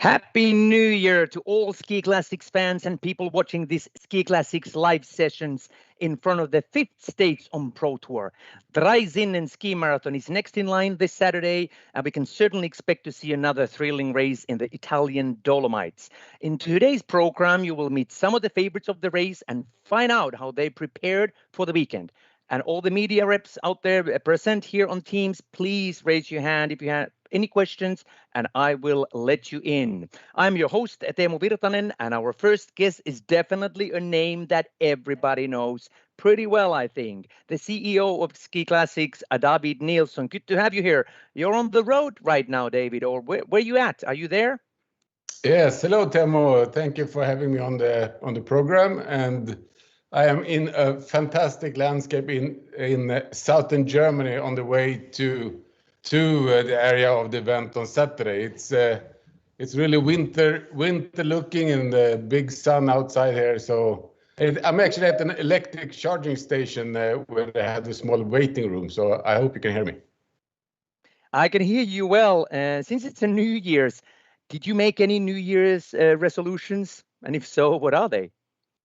Happy New Year to all Ski Classics fans and people watching this Ski Classics live sessions in front of the 5th stage on Pro Tour. The Zinnen Ski Marathon is next in line this Saturday, and we can certainly expect to see another thrilling race in the Italian Dolomites. In today's program, you will meet some of the favorites of the race and find out how they prepared for the weekend. And all the media reps out there present here on Teams, please raise your hand if you have any questions, and I will let you in. I'm your host, Teemu Virtanen, and our first guest is definitely a name that everybody knows pretty well, I think. The CEO of Ski Classics, David Nilsson. Good to have you here. You're on the road right now, David, or where are you at? Are you there? Yes, hello, Teemu. Thank you for having me on the program. And I am in a fantastic landscape in southern Germany on the way to the area of the event on Saturday. It's really winter looking and the big sun outside here. So I'm actually at an electric charging station where they have a small waiting room. So I hope you can hear me. I can hear you well. Since it's a New Year's, did you make any New Year's resolutions? And if so, what are they?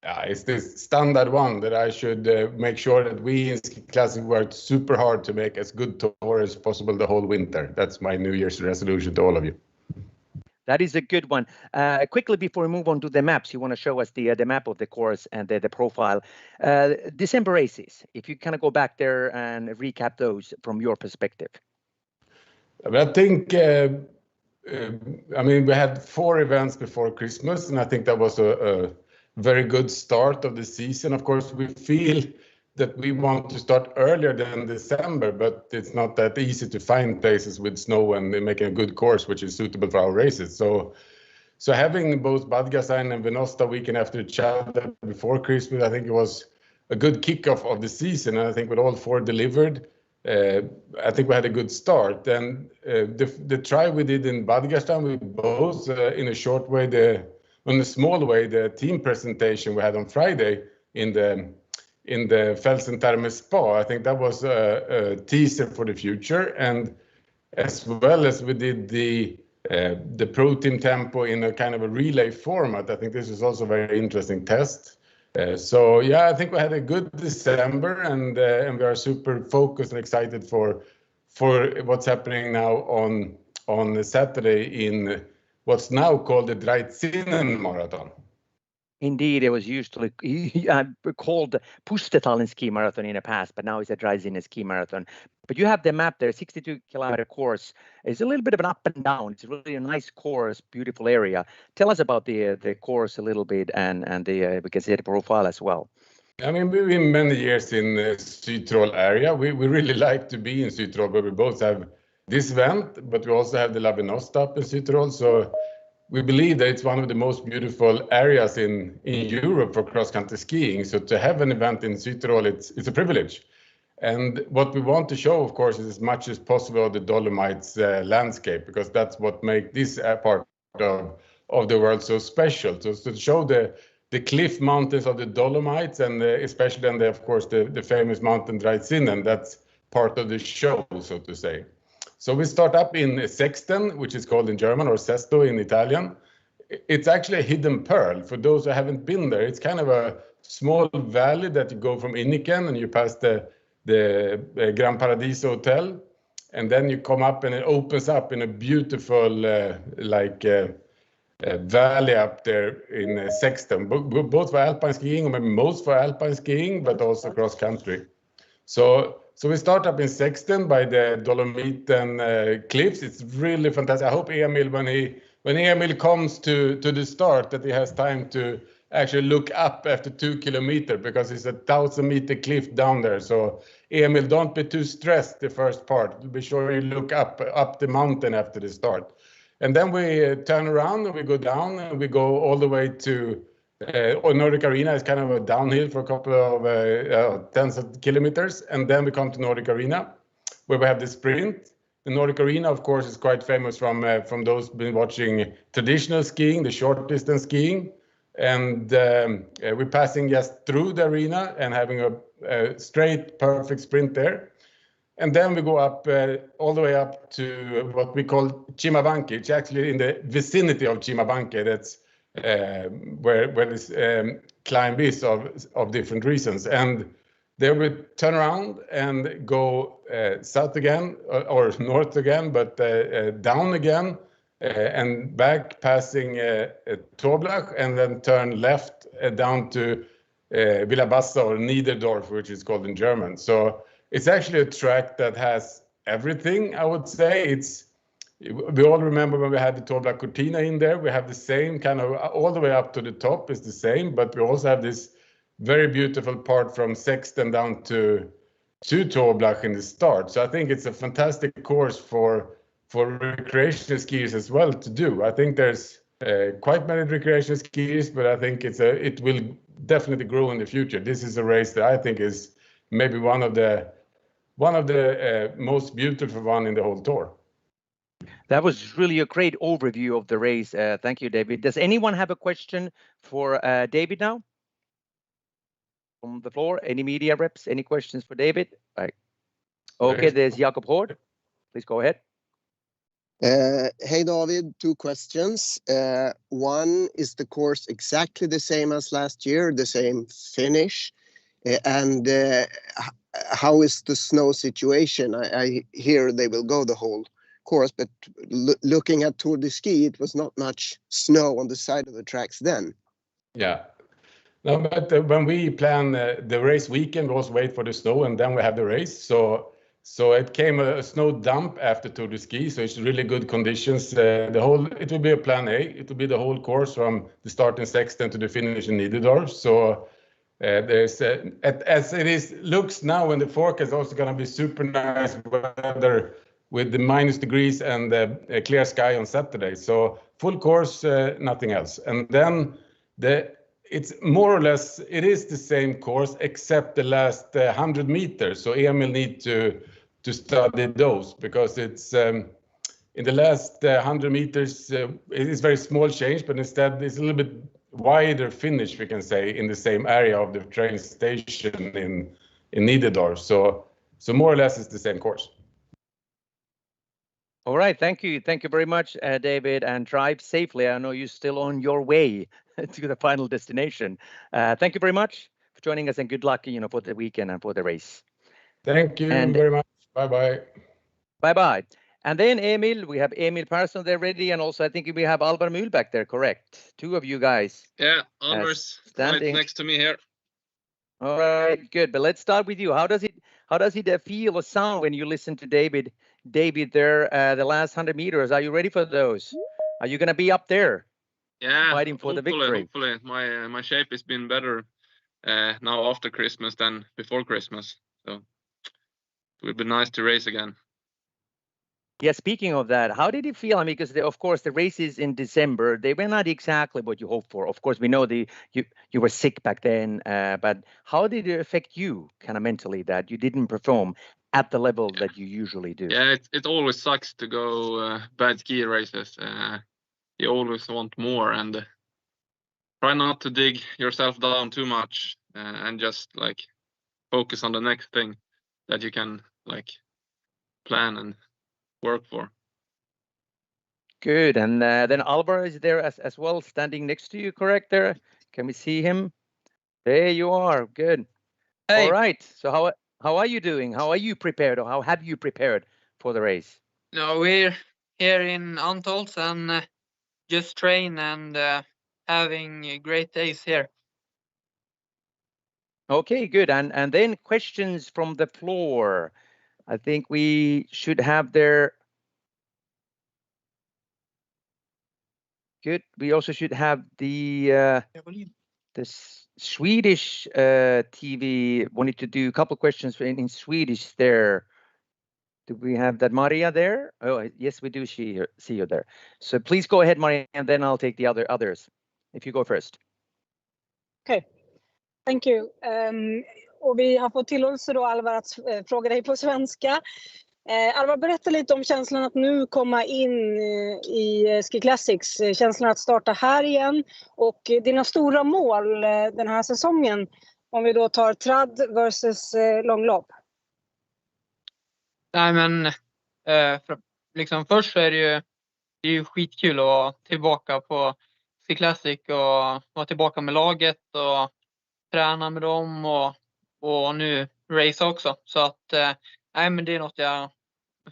It's this standard one that I should make sure that we in Ski Classic worked super hard to make as good tour as possible the whole winter. That's my New Year's resolution to all of you. That is a good one. Quickly before we move on to the maps, you want to show us the map of the course and the profile. December races, if you kind of go back there and recap those from your perspective. I think, we had 4 events before Christmas, and I think that was a very good start of the season. Of course, we feel that we want to start earlier than December, but it's not that easy to find places with snow and making a good course which is suitable for our races. So having both Bad Gastein and Venosta weekend after each other before Christmas, I think it was a good kickoff of the season. And I think with all 4 delivered, I think we had a good start. And the try we did in Bad Gastein, we both in a short way, on a small way, the team presentation we had on Friday in the Felsenterme Spa, I think that was a teaser for the future. And as well as we did the pro team tempo in a kind of a relay format, I think this is also a very interesting test. So yeah, I think we had a good December, and we are super focused and excited for what's happening now on Saturday in what's now called the Zinnen Marathon. Indeed, it was usually called Pustetallen Ski Marathon in the past, but now it's a Zinnen Ski Marathon. But you have the map there, 62-kilometer course. It's a little bit of an up and down. It's really a nice course, beautiful area. Tell us about the course a little bit and we can see the profile as well. I mean, we've been many years in the Sydtroll area. We really like to be in Sydtroll, but we both have this event, but we also have the La Venosta up in Sydtroll. So we believe that it's one of the most beautiful areas in Europe for cross-country skiing. So to have an event in Sydtroll, it's a privilege. And what we want to show, of course, is as much as possible of the Dolomites landscape, because that's what makes this part of the world so special. So to show the cliff mountains of the Dolomites, and especially then, of course, the famous mountain Zinnen, that's part of the show, so to say. So we start up in Sexten, which is called in German, or Sesto in Italian. It's actually a hidden pearl. For those who haven't been there, it's kind of a small valley that you go from Inniken and you pass the Gran Paradiso Hotel. And then you come up and it opens up in a beautiful valley up there in Sexten, both for alpine skiing, or maybe most for alpine skiing, but also cross country. So we start up in Sexten by the Dolomiten cliffs. It's really fantastic. I hope Emil, when Emil comes to the start, that he has time to actually look up after 2 kilometers, because it's a 1,000-meter cliff down there. So Emil, don't be too stressed the first part. Be sure you look up the mountain after the start. And then we turn around and we go down and we go all the way to Nordic Arena. Is kind of a downhill for a couple of tens of kilometers. And then we come to Nordic Arena, where we have the sprint. The Nordic Arena, of course, is quite famous from those been watching traditional skiing, the short distance skiing. And we're passing just through the arena and having a straight, perfect sprint there. And then we go up all the way up to what we call Chimabanki. It's actually in the vicinity of Chimabanki. That's where this climb is of different reasons. And there we turn around and go south again or north again, but down again and back, passing Toblach, and then turn left down to Vltava or Niederdorf, which is called in German. So it's actually a track that has everything, I would say. We all remember when we had the Toblach Cortina in there. We have the same kind of, all the way up to the top is the same, but we also have this very beautiful part from Sexten down to Toblach in the start. So I think it's a fantastic course for recreational skiers as well to do. I think there's quite many recreational skiers, but I think it will definitely grow in the future. This is a race that I think is maybe one of the most beautiful one in the whole tour. That was really a great overview of the race. Thank you, David. Does anyone have a question for David now? From the floor, any media reps, any questions for David? Right. Okay, there's Jakob Hård. Please go ahead. Hey, David, 2 questions. One, is the course exactly the same as last year, the same finish? And how is the snow situation? I hear they will go the whole course, but looking at Tour de Ski, it was not much snow on the side of the tracks then. Yeah. No, but when we plan the race weekend, we also wait for the snow and then we have the race. So it came a snow dump after Tour de Ski, so it's really good conditions. It will be a plan A. It will be the whole course from the start in Sexten to the finish in Niederdorf. So there's as it is looks now in the forecast, also going to be super nice weather with the -degrees and a clear sky on Saturday. So full course, nothing else. And then it's more or less, it is the same course except the last 100 meters. So Emil need to study those because it's in the last 100 meters, it is very small change, but instead it's a little bit wider finish, we can say, in the same area of the train station in Niederdorf. So more or less it's the same course. All right, thank you. Thank you very much, David, and drive safely. I know you're still on your way to the final destination. Thank you very much for joining us, and good luck, for the weekend and for the race. Thank you very much. Bye-bye. Bye-bye. And then Emil, we have Emil Persson there ready, and also I think we have Alvar Myhlback there, correct? 2 of you guys. Yeah, Alvar's standing right next to me here. All right, good. But let's start with you. How does it feel or sound when you listen to David there, the last 100 meters? Are you ready for those? Are you going to be up there? Yeah, fighting for the victory? Hopefully, my shape has been better now after Christmas than before Christmas. So it would be nice to race again. Yeah, speaking of that, how did it feel? I mean, because of course the races in December, they were not exactly what you hoped for. Of course, we know you were sick back then, but how did it affect you kind of mentally that you didn't perform at the level that you usually do? Yeah, it always sucks to go bad ski races. You always want more, and try not to dig yourself down too much and just like focus on the next thing that you can like plan and work for. Good. And then Alvar is there as well, standing next to you, correct there? Can we see him? There you are. Good. Hey. All right. So how are you doing? How are you prepared, or how have you prepared for the race? No, we're here in Untitled and just train and having great days here. Okay, good. And then questions from the floor. I think we should have there. Good. We also should have the Swedish TV wanted to do a couple of questions in Swedish there. Do we have that Maria there? Oh, yes, we do see you there. So please go ahead, Maria, and then I'll take the others. If you go first. Okay, thank you. Och vi har fått tillåtelse då, Alvar, att fråga dig på svenska. Alvar, berätta lite om känslan att nu komma in i Ski Classics, känslan att starta här igen och dina stora mål den här säsongen, om vi då tar trad versus långlopp. Nej, men liksom först så är det är ju skitkul att vara tillbaka på Ski Classic och vara tillbaka med laget och träna med dem och nu race också. Så att nej, men det är något jag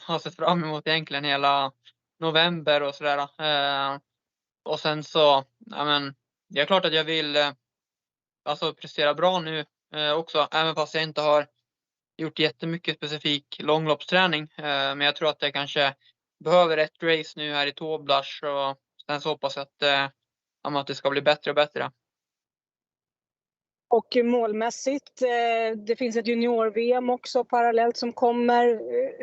har sett fram emot egentligen hela november och sådär. Och sen så, ja, men det är klart att jag vill alltså prestera bra nu också, även fast jag inte har gjort jättemycket specifik långloppsträning. Men jag tror att jag kanske behöver ett race nu här i Toblach och sen så hoppas jag att det ska bli bättre och bättre. Och målmässigt, det finns ett junior-VM också parallellt som kommer.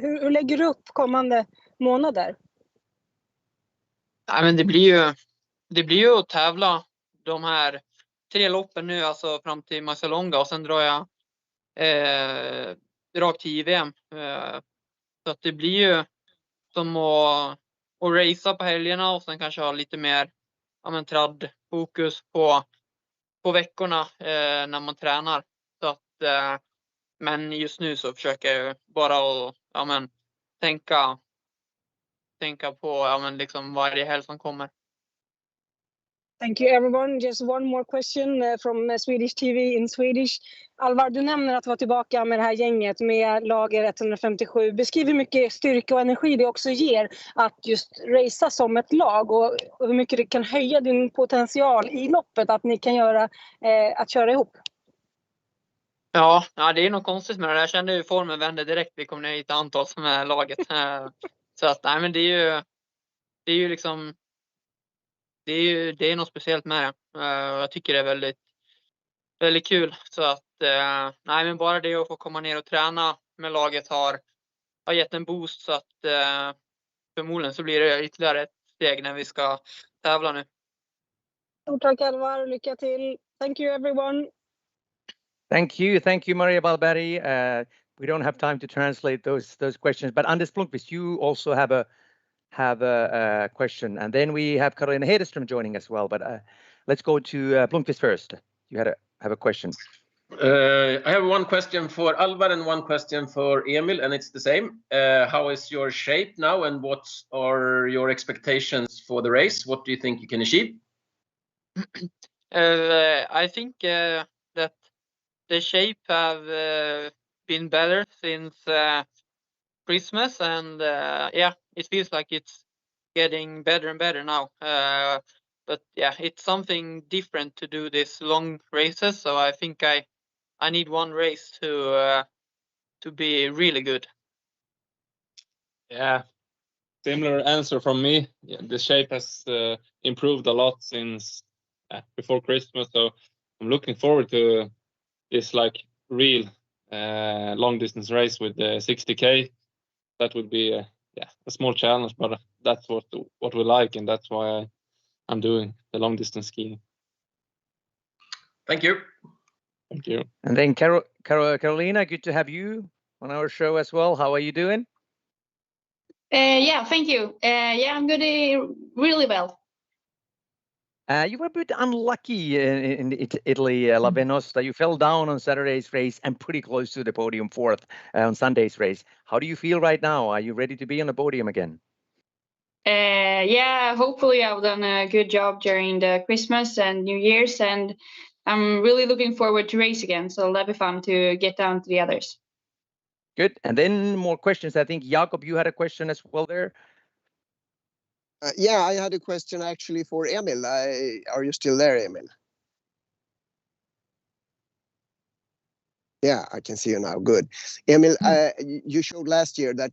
Hur lägger du upp kommande månader? Nej, men det blir ju att tävla de här 3 loppen nu, alltså fram till Marcialonga, och sen drar jag rakt till JVM. Så att det blir ju som att racea på helgerna och sen kanske ha lite mer tradd-fokus på veckorna när man tränar. Så att, men just nu så försöker jag bara att tänka på liksom varje helg som kommer. Thank you everyone. Just one more question from Swedish TV in Swedish. Alvar, du nämner att vara tillbaka med det här gänget med lager 157. Beskriv hur mycket styrka och energi det också ger att just racea som ett lag och hur mycket det kan höja din potential i loppet att ni kan göra att köra ihop. Ja, det är nog konstigt med det. Jag kände ju formen vände direkt. Vi kom ner i ett antal som är laget. Så att nej, men det är ju liksom det är något speciellt med det. Jag tycker det är väldigt, väldigt kul. Så att nej, men bara det att få komma ner och träna med laget har gett en boost, så att förmodligen så blir det ytterligare ett steg när vi ska tävla nu. Stort tack Alvar, lycka till. Thank you everyone. Thank you, Maria Balberg. We don't have time to translate those questions, but Anders Blomqvist, you also have a question, and then we have Karolina Hedenström joining as well. But let's go to Blomqvist first. You have a question. I have one question for Alvar and one question for Emil, and it's the same. How is your shape now, and what are your expectations for the race? What do you think you can achieve? I think that the shape have been better since Christmas, and yeah, it feels like it's getting better and better now. But yeah, it's something different to do this long races, so I think I need one race to be really good. Yeah, similar answer from me. Yeah, the shape has improved a lot since before Christmas, so I'm looking forward to this like real long distance race with the 60K. That would be a small challenge, but that's what we like, and that's why I'm doing the long distance skiing. Thank you. Thank you. And then Karolina, good to have you on our show as well. How are you doing? Yeah, thank you. Yeah, I'm doing really well. You were a bit unlucky in Italy, La Venosta. You fell down on Saturday's race and pretty close to the podium fourth on Sunday's race. How do you feel right now? Are you ready to be on the podium again? Yeah, hopefully I've done a good job during the Christmas and New Year's, and I'm really looking forward to race again. So that'll be fun to get down to the others. Good. And then more questions. I think, Jakob, you had a question as well there. Yeah, I had a question actually for Emil. Are you still there, Emil? Yeah, I can see you now. Good. Emil, you showed last year that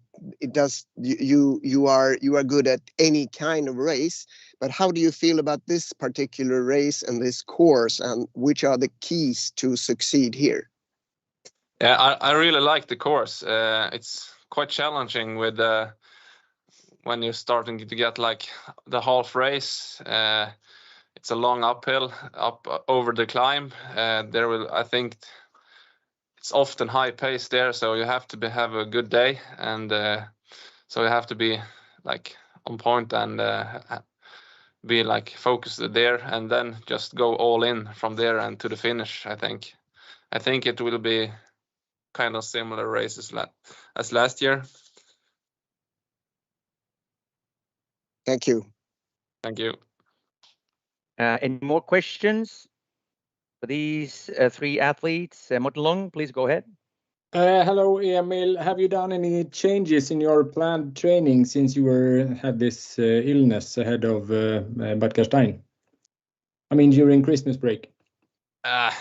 you are good at any kind of race, but how do you feel about this particular race and this course, and which are the keys to succeed here? Yeah, I really like the course. It's quite challenging with when you're starting to get like the half race. It's a long uphill up over the climb. I think it's often high pace there, so you have to have a good day, and so you have to be like on point and be like focused there, and then just go all in from there and to the finish. I think it will be kind of similar races as last year. Thank you. Thank you. Any more questions for these three athletes? Morten Long, please go ahead. Hello, Emil. Have you done any changes in your planned training since you had this illness ahead of Bad Gastein? I mean, during Christmas break.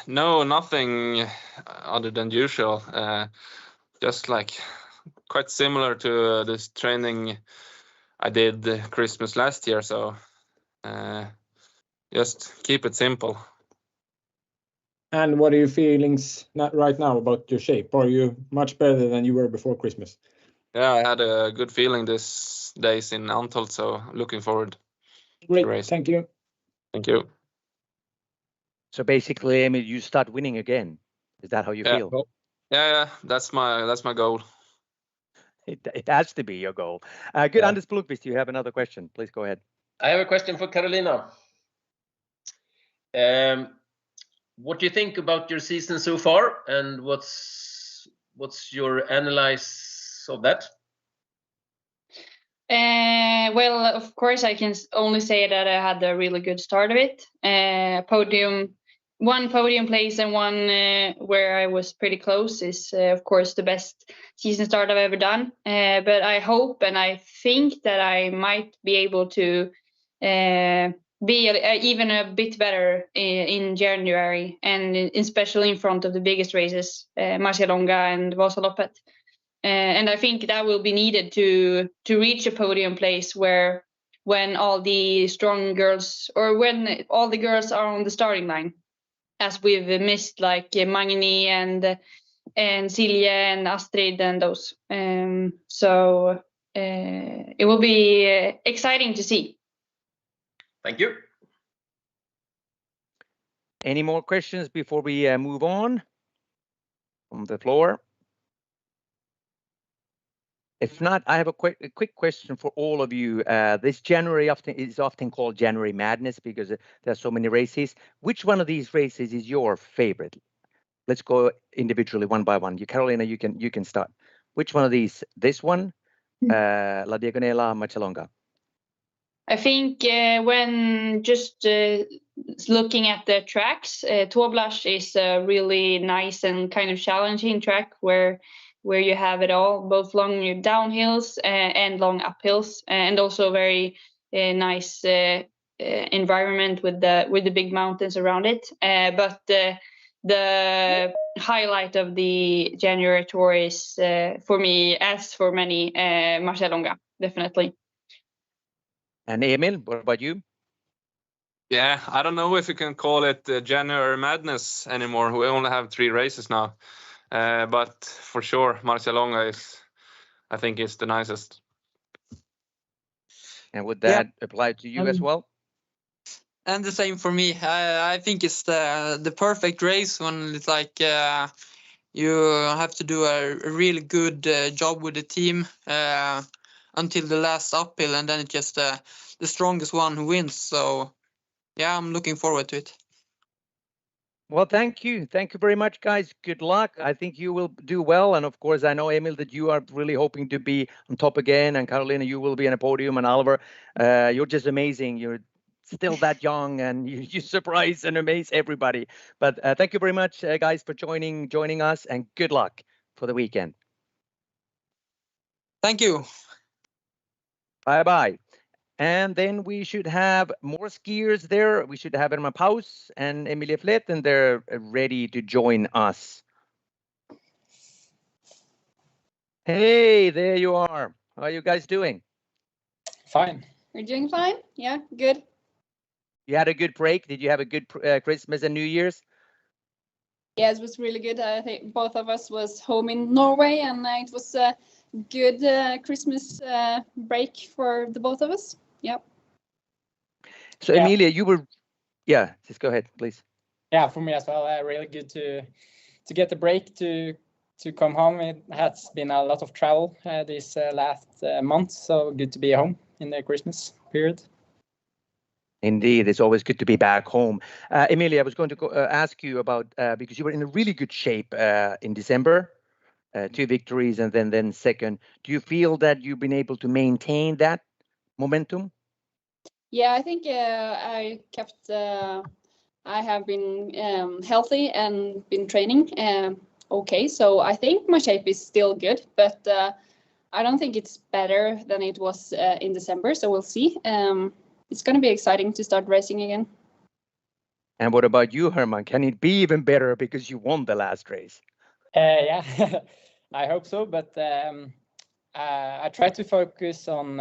No, nothing other than usual. Just like quite similar to this training I did Christmas last year. So just keep it simple. And what are your feelings right now about your shape? Are you much better than you were before Christmas? Yeah, I had a good feeling these days in Untitled, so looking forward. Great, to race. thank you. Thank you. So basically, Emil, you start winning again. Is that how you feel? Well, yeah, that's my goal. It has to be your goal. Good, Yeah. Anders Blomqvist, you have another question. Please go ahead. I have a question for Karolina. What do you think about your season so far, and what's your analysis of that? Well, of course, I can only say that I had a really good start of it. One podium place and one where I was pretty close is, of course, the best season start I've ever done. But I hope and I think that I might be able to be even a bit better in January, and especially in front of the biggest races, Marcialonga and Vasaloppet. And I think that will be needed to reach a podium place when all the strong girls, or when all the girls are on the starting line, as we've missed like Magni and Silje and Astrid and those. So it will be exciting to see. Thank you. Any more questions before we move on from the floor? If not, I have a quick question for all of you. This January is often called January Madness because there are so many races. Which one of these races is your favorite? Let's go individually one by one. Karolina, you can start. Which one of these? This one, La Diagonela, Marcialonga. I think when just looking at the tracks, Torblash is a really nice and kind of challenging track where you have it all, both long downhills and long uphills, and also very nice environment with the big mountains around it. But the highlight of the January tour is, for me, as for many, Marcialonga, definitely. And Emil, what about you? Yeah, I don't know if you can call it January Madness anymore. We only have 3 races now. But for sure, Marcialonga I think is the nicest. And would that apply to you as well? And the same for me. I think it's the perfect race when it's like you have to do a really good job with the team until the last uphill, and then it's just the strongest one who wins. So yeah, I'm looking forward to it. Well, thank you. Thank you very much, guys. Good luck. I think you will do well. And of course, I know, Emil, that you are really hoping to be on top again. And Karolina, you will be on a podium. And Alvar, you're just amazing. You're still that young, and you surprise and amaze everybody. But thank you very much, guys, for joining us. And good luck for the weekend. Thank you. Bye-bye. And then we should have more skiers there. We should have Herman Paus and Emilie Fleten. They're ready to join us. Hey, there you are. How are you guys doing? Fine. We're doing fine. Yeah, good. You had a good break? Did you have a good Christmas and New Year's? Yeah, it was really good. I think both of us was home in Norway, and it was a good Christmas break for the both of us. Yep. So yeah. Emilie, you were, just go ahead, please. Yeah, for me as well. Really good to get the break to come home. It has been a lot of travel this last month, so good to be home in the Christmas period. Indeed, it's always good to be back home. Emilie, I was going to ask you about, because you were in a really good shape in December, 2 victories and then second. Do you feel that you've been able to maintain that momentum? Yeah, I think I have been healthy and been training okay. So I think my shape is still good, but I don't think it's better than it was in December. So we'll see. It's going to be exciting to start racing again. And what about you, Herman? Can it be even better because you won the last race? Yeah, I hope so. But I try to focus on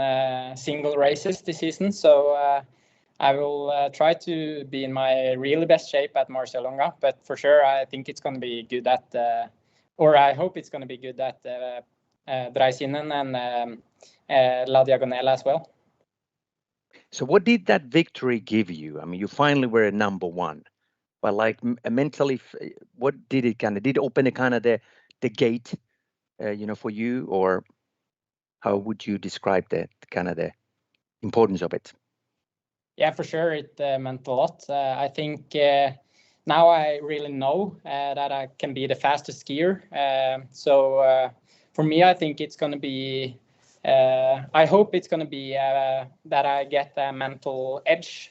single races this season. So I will try to be in my really best shape at Marcialonga. But for sure, I think it's going to be good at, or I hope it's going to be good at Zinnen and La Diagonela as well. So what did that victory give you? I mean, you finally were number one, but like mentally, what did it kind of, did it open the kind of the gate, you know, for you, or how would you describe the kind of the importance of it? Yeah, for sure, it meant a lot. I think now I really know that I can be the fastest skier. So for me, I think it's going to be, I hope it's going to be that I get a mental edge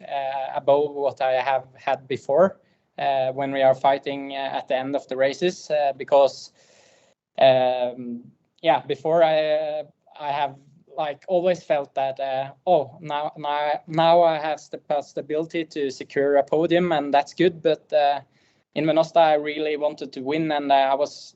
above what I have had before when we are fighting at the end of the races. Because, yeah, before I have like always felt that now I have the possibility to secure a podium, and that's good. But in Venosta, I really wanted to win, and I was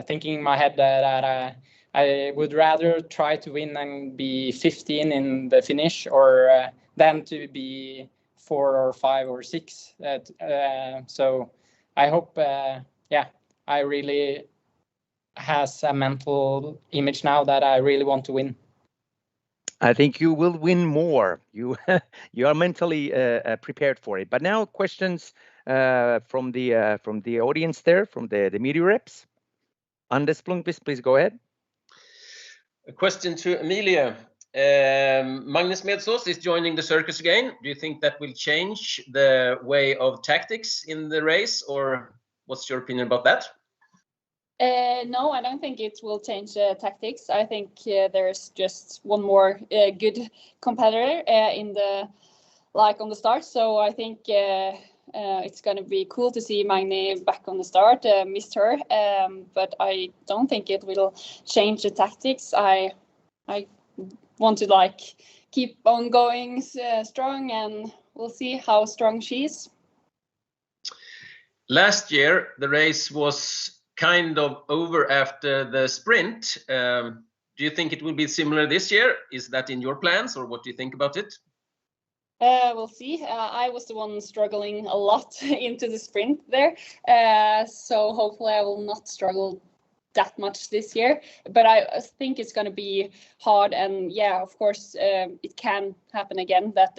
thinking in my head that I would rather try to win and be 15 in the finish, or than to be 4 or 5 or 6. So I hope, yeah, I really has a mental image now that I really want to win. I think you will win more. You you are mentally prepared for it. But now questions from the audience there, from the media reps. Anders Blomqvist, please go ahead. A question to Emilie. Magnus Medsås is joining the circus again. Do you think that will change the way of tactics in the race, or what's your opinion about that? No, I don't think it will change tactics. I think there's just one more good competitor in the on the start. So I think it's going to be cool to see Magne back on the start. Missed her, but I don't think it will change the tactics. I want to keep on going strong, and we'll see how strong she is. Last year, the race was kind of over after the sprint. Do you think it will be similar this year? Is that in your plans, or what do you think about it? We'll see. I was the one struggling a lot into the sprint there. So hopefully I will not struggle that much this year. But I think it's going to be hard. And yeah, of course, it can happen again that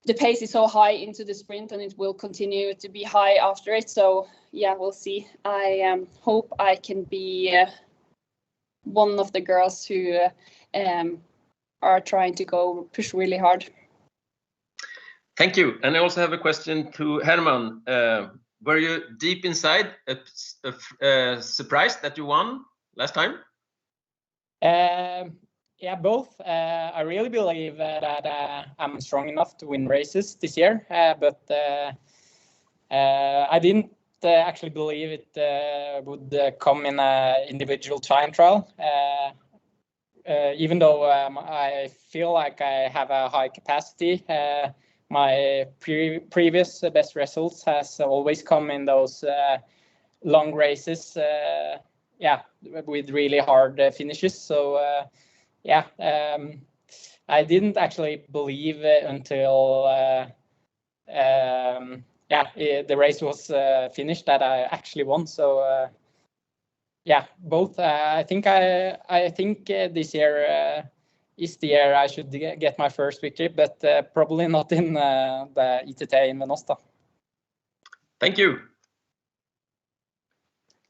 the pace is so high into the sprint, and it will continue to be high after it. So yeah, we'll see. I hope I can be one of the girls who are trying to push really hard. Thank you. And I also have a question to Herman. Were you deep inside surprised that you won last time? Yeah, both. I really believe that I'm strong enough to win races this year, but I didn't actually believe it would come in an individual time trial. Even though I feel like I have a high capacity, my previous best results has always come in those long races, yeah, with really hard finishes. So yeah, I didn't actually believe until yeah, the race was finished that I actually won. So yeah, both. I think this year is the year I should get my first victory, but probably not in the ITT in Venosta. Thank you.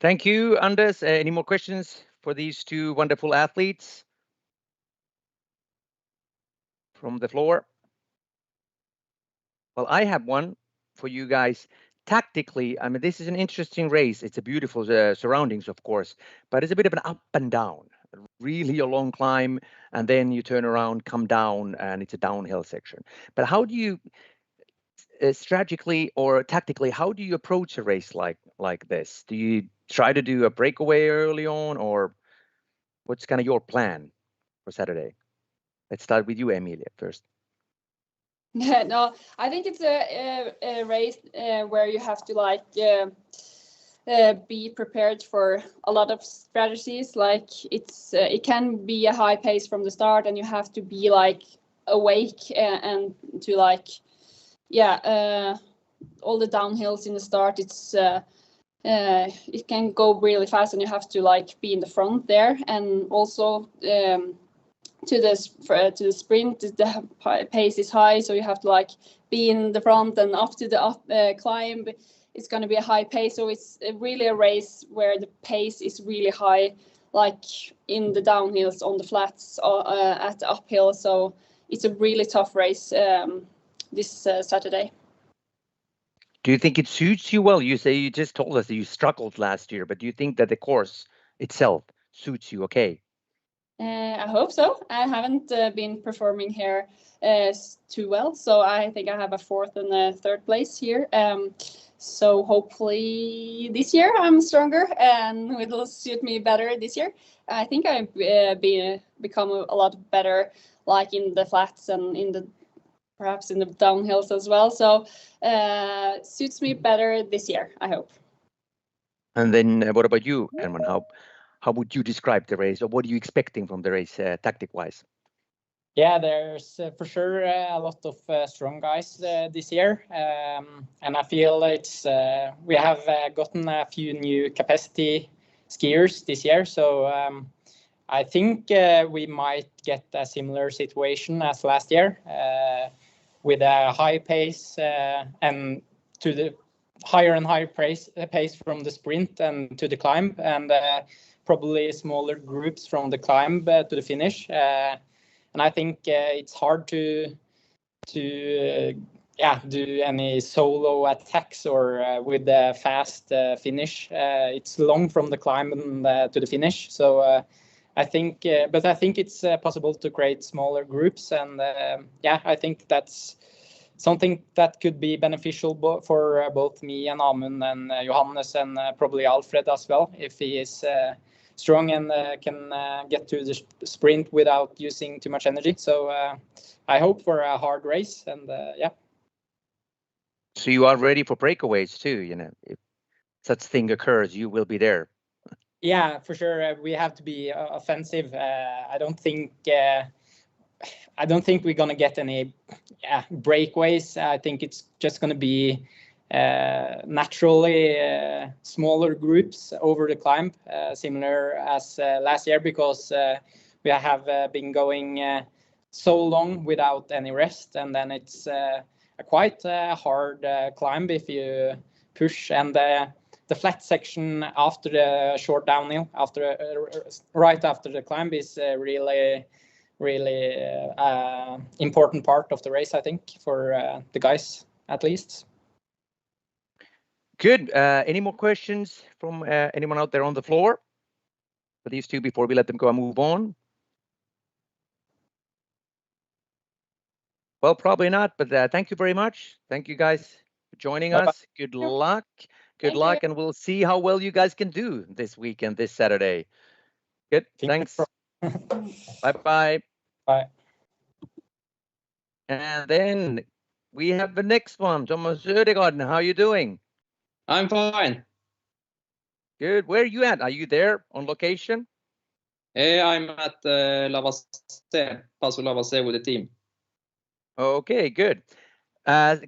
Thank you, Anders. Any more questions for these two wonderful athletes from the floor? Well, I have one for you guys. Tactically, I mean, this is an interesting race. It's a beautiful surroundings, of course, but it's a bit of an up and down. really a long climb, and then you turn around, come down, and it's a downhill section. But how do you strategically or tactically, how do you approach a race like this? Do you try to do a breakaway early on, or what's kind of your plan for Saturday? Let's start with you, Emilie, first. No, I think it's a race where you have to like be prepared for a lot of strategies. Like it can be a high pace from the start, and you have to be like awake and to like all the downhills in the start. It can go really fast, and you have to like be in the front there, and also to the sprint the pace is high, so you have to like be in the front, and up to the climb it's going to be a high pace. So it's really a race where the pace is really high, like in the downhills, on the flats, at the uphill. So it's a really tough race this Saturday. Do you think it suits you well? You say you just told us that you struggled last year, but do you think that the course itself suits you okay? I hope so. I haven't been performing here too well, so I think I have a 4th and a 3rd place here. So hopefully this year I'm stronger and it will suit me better this year. I think I've become a lot better, like in the flats and perhaps in the downhills as well. So suits me better this year, I hope. And then what about you, Herman? How would you describe the race, or what are you expecting from the race tactic-wise? Yeah, there's for sure a lot of strong guys this year, and I feel we have gotten a few new capacity skiers this year, so I think we might get a similar situation as last year, with a high pace and to the higher and higher pace from the sprint and to the climb, and probably smaller groups from the climb to the finish. And I think it's hard to do any solo attacks or with a fast finish. It's long from the climb to the finish. So I think it's possible to create smaller groups, and I think that's something that could be beneficial for both me and Amund and Johannes and probably Alfred as well, if he is strong and can get to the sprint without using too much energy. So I hope for a hard race, and So you are ready for breakaways too, if such thing occurs, you will be there. Yeah, for sure. We have to be offensive. I don't think we're gonna get any breakaways. I think it's just gonna be naturally smaller groups over the climb, similar as last year, because we have been going so long without any rest, and then it's a quite hard climb if you push, and the flat section after the short downhill, right after the climb, is really important part of the race, I think, for the guys at least. Good. Any more questions from anyone out there on the floor for these two before we let them go and move on? Well, probably not, but thank you very much. Thank you guys for joining us. Good luck. Good luck, and we'll see how well you guys can do this weekend, this Saturday. Good. Thanks. Bye-bye. Bye. And then we have the next one, Thomas Odegaarden. How are you doing? I'm fine. Good. Where are you at? Are you there on location? I'm at Paso Lavase with the team. Okay, good.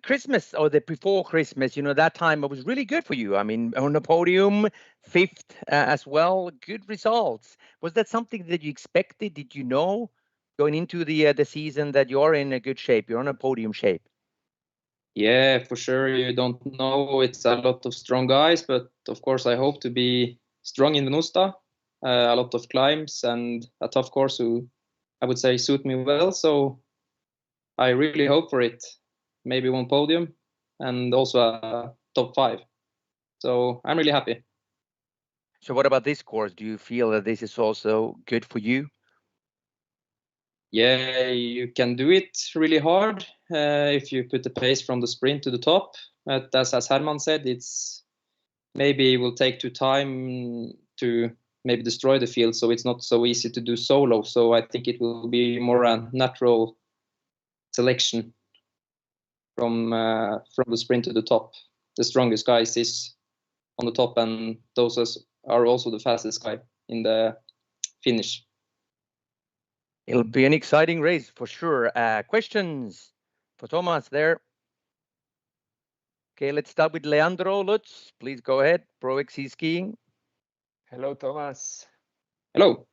Christmas, or the before Christmas, that time it was really good for you. I mean, on the podium, 5th as well. Good results. Was that something that you expected? Did you know going into the season that you're in a good shape? You're on a podium shape. Yeah, for sure. You don't know. It's a lot of strong guys, but of course I hope to be strong in Venusta. A lot of climbs and a tough course who I would say suit me well. So I really hope for it. Maybe one podium and also a top 5. So I'm really happy. So what about this course? Do you feel that this is also good for you? Yeah, you can do it really hard if you put the pace from the sprint to the top. But as Herman said, it's maybe it will take time to maybe destroy the field, so it's not so easy to do solo. So I think it will be more a natural selection from the sprint to the top. The strongest guys is on the top, and those are also the fastest guy in the finish. It'll be an exciting race for sure. Questions for Thomas there? Okay, let's start with Leandro Lutz. Please go ahead. Pro XC skiing. Hello, Thomas. Hello.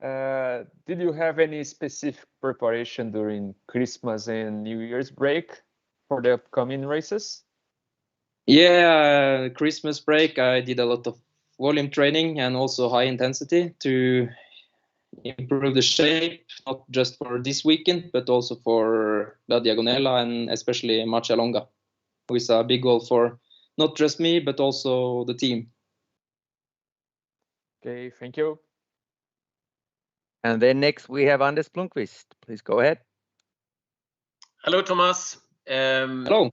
Did you have any specific preparation during Christmas and New Year's break for the upcoming races? Yeah, Christmas break, I did a lot of volume training and also high intensity to improve the shape, not just for this weekend, but also for La Diagonela and especially Marcia Longa, who is a big goal for not just me, but also the team. Okay, thank you. And then next we have Anders Blomqvist. Please go ahead. Hello, Thomas. Hello.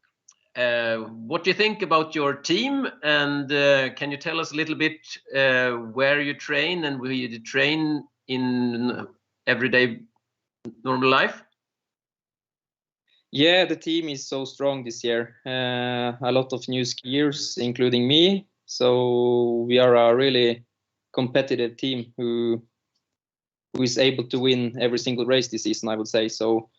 What do you think about your team? And can you tell us a little bit where you train and where you train in everyday normal life? Yeah, the team is so strong this year. A lot of new skiers, including me. So we are a really competitive team who is able to win every single race this season, I would say. So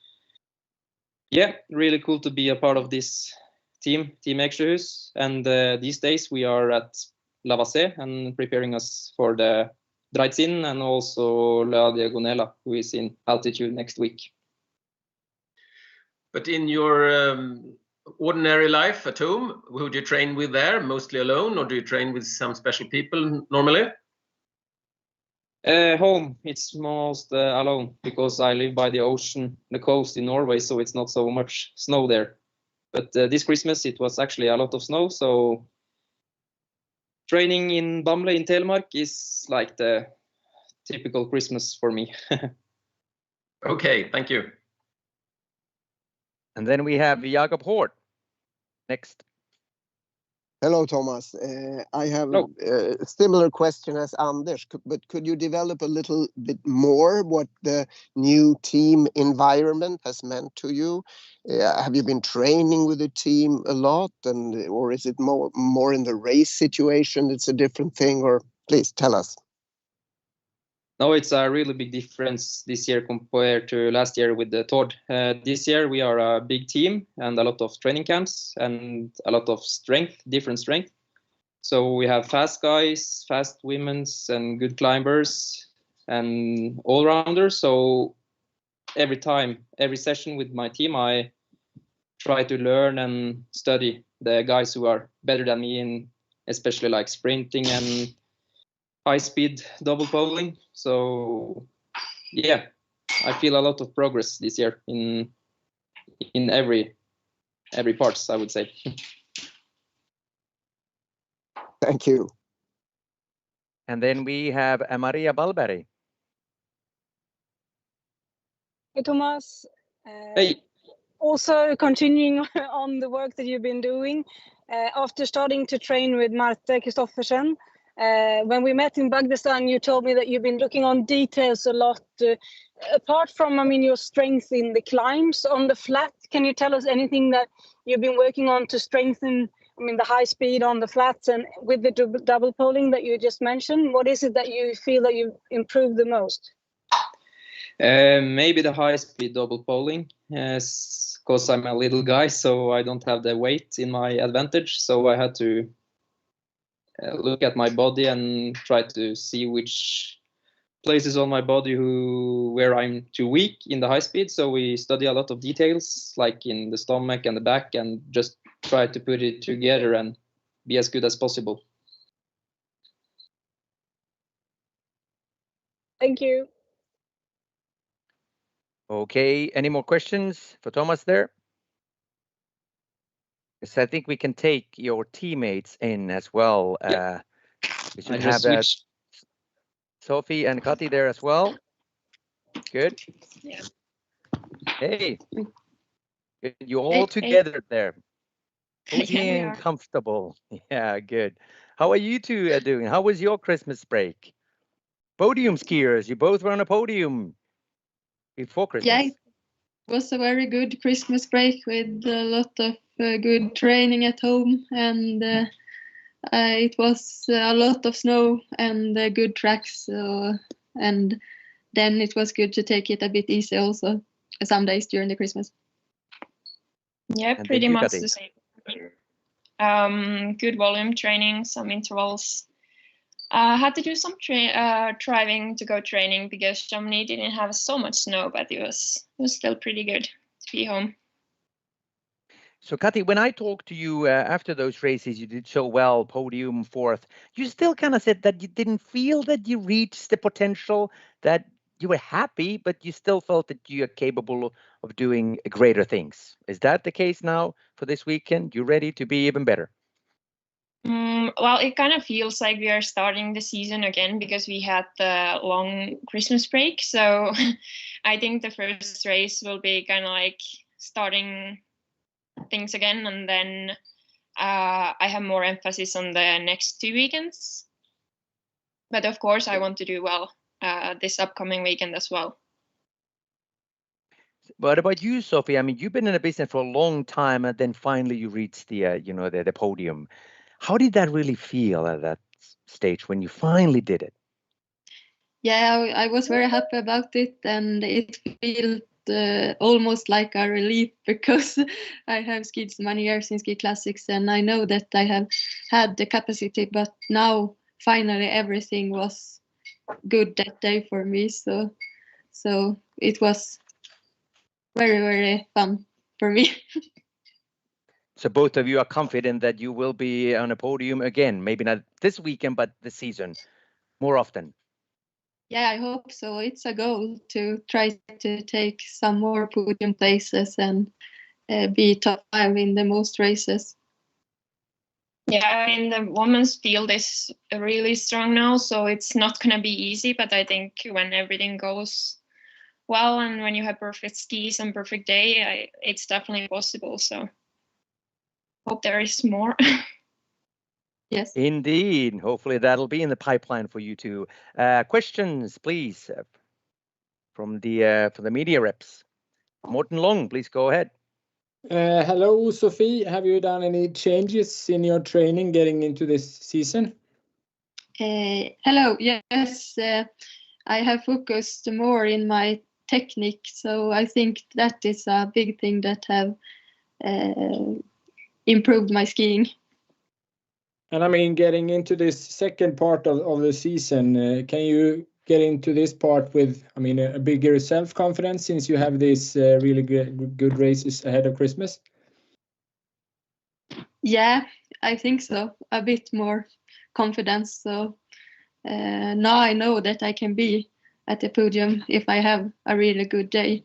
yeah, really cool to be a part of this team Eksjöhus. And these days we are at Vltava and preparing us for the Zinnen and also La Diagonela, who is in altitude next week. But in your ordinary life at home, who do you train with there? Mostly alone, or do you train with some special people normally? Home, it's most alone because I live by the ocean, the coast in Norway, so it's not so much snow there. But this Christmas it was actually a lot of snow, so training in Bamble in Telemark is like the typical Christmas for me. Okay, thank you. And then we have Jakob Hort. Next. Hello, Thomas. I have a similar question as Anders, but could you develop a little bit more what the new team environment has meant to you? Have you been training with the team a lot, or is it more in the race situation? It's a different thing, or please tell us. No, it's a really big difference this year compared to last year with the Tord. This year we are a big team and a lot of training camps and a lot of different strength. So we have fast guys, fast women's and good climbers and all-rounders. So every session with my team, I try to learn and study the guys who are better than me in especially like sprinting and high-speed double poling. So yeah, I feel a lot of progress this year in every parts, I would say. Thank you. And then we have Maria Balberg. Hey, Thomas. Hey. Also continuing on the work that you've been doing, after starting to train with Marte Kristoffersen, when we met in Bagdastan, you told me that you've been looking on details a lot. Apart from, your strength in the climbs on the flat, can you tell us anything that you've been working on to strengthen, the high speed on the flats and with the double poling that you just mentioned? What is it that you feel that you've improved the most? Maybe the high speed double poling, because I'm a little guy, so I don't have the weight in my advantage. So I had to look at my body and try to see which places on my body where I'm too weak in the high speed. So we study a lot of details, like in the stomach and the back, and just try to put it together and be as good as possible. Thank you. Okay, any more questions for Thomas there? Yes, I think we can take your teammates in as well. Yeah. We should have Sofie and Kati there as well. Good. Yeah. Hey, good. You all together there. Cozy and comfortable. Yeah, good. How are you two doing? How was your Christmas break? Podium skiers, you both were on a podium before Christmas. Yeah, it was a very good Christmas break with a lot of good training at home, and it was a lot of snow and good tracks. And then it was good to take it a bit easy also some days during the Christmas. Yeah, And pretty then you, much Kati? the same. Good volume training, some intervals. Had to do some driving to go training because Chamonix didn't have so much snow, but it was still pretty good to be home. So Kati, when I talked to you after those races, you did so well, podium, fourth. You still kind of said that you didn't feel that you reached the potential, that you were happy, but you still felt that you are capable of doing greater things. Is that the case now for this weekend? You ready to be even better? Well, it kind of feels like we are starting the season again because we had the long Christmas break. So I think the first race will be kind of like starting things again, and then I have more emphasis on the next 2 weekends. But of course, I want to do well this upcoming weekend as well. What about you, Sofie? I mean, you've been in the business for a long time, and then finally you reached the the podium. How did that really feel at that stage when you finally did it? Yeah, I was very happy about it, and it felt almost like a relief because I have skied so many years in ski classics, and I know that I have had the capacity, but now finally everything was good that day for me. So it was very, very fun for me. So both of you are confident that you will be on a podium again, maybe not this weekend, but this season more often. Yeah, I hope so. It's a goal to try to take some more podium places and be top 5 in the most races. Yeah, I mean, the women's field is really strong now, so it's not going to be easy. But I think when everything goes well and when you have perfect skis and perfect day, it's definitely possible. So hope there is more. Yes. Indeed. Hopefully that'll be in the pipeline for you two. Questions, please, from the media reps. Morten Long, please go ahead. Hello, Sofie. Have you done any changes in your training getting into this season? Hello. Yes, I have focused more in my technique, so I think that is a big thing that have improved my skiing. And I mean, getting into this second part of the season, can you get into this part with, I mean, a bigger self-confidence since you have these really good races ahead of Christmas? Yeah, I think so. A bit more confidence. So now I know that I can be at the podium if I have a really good day.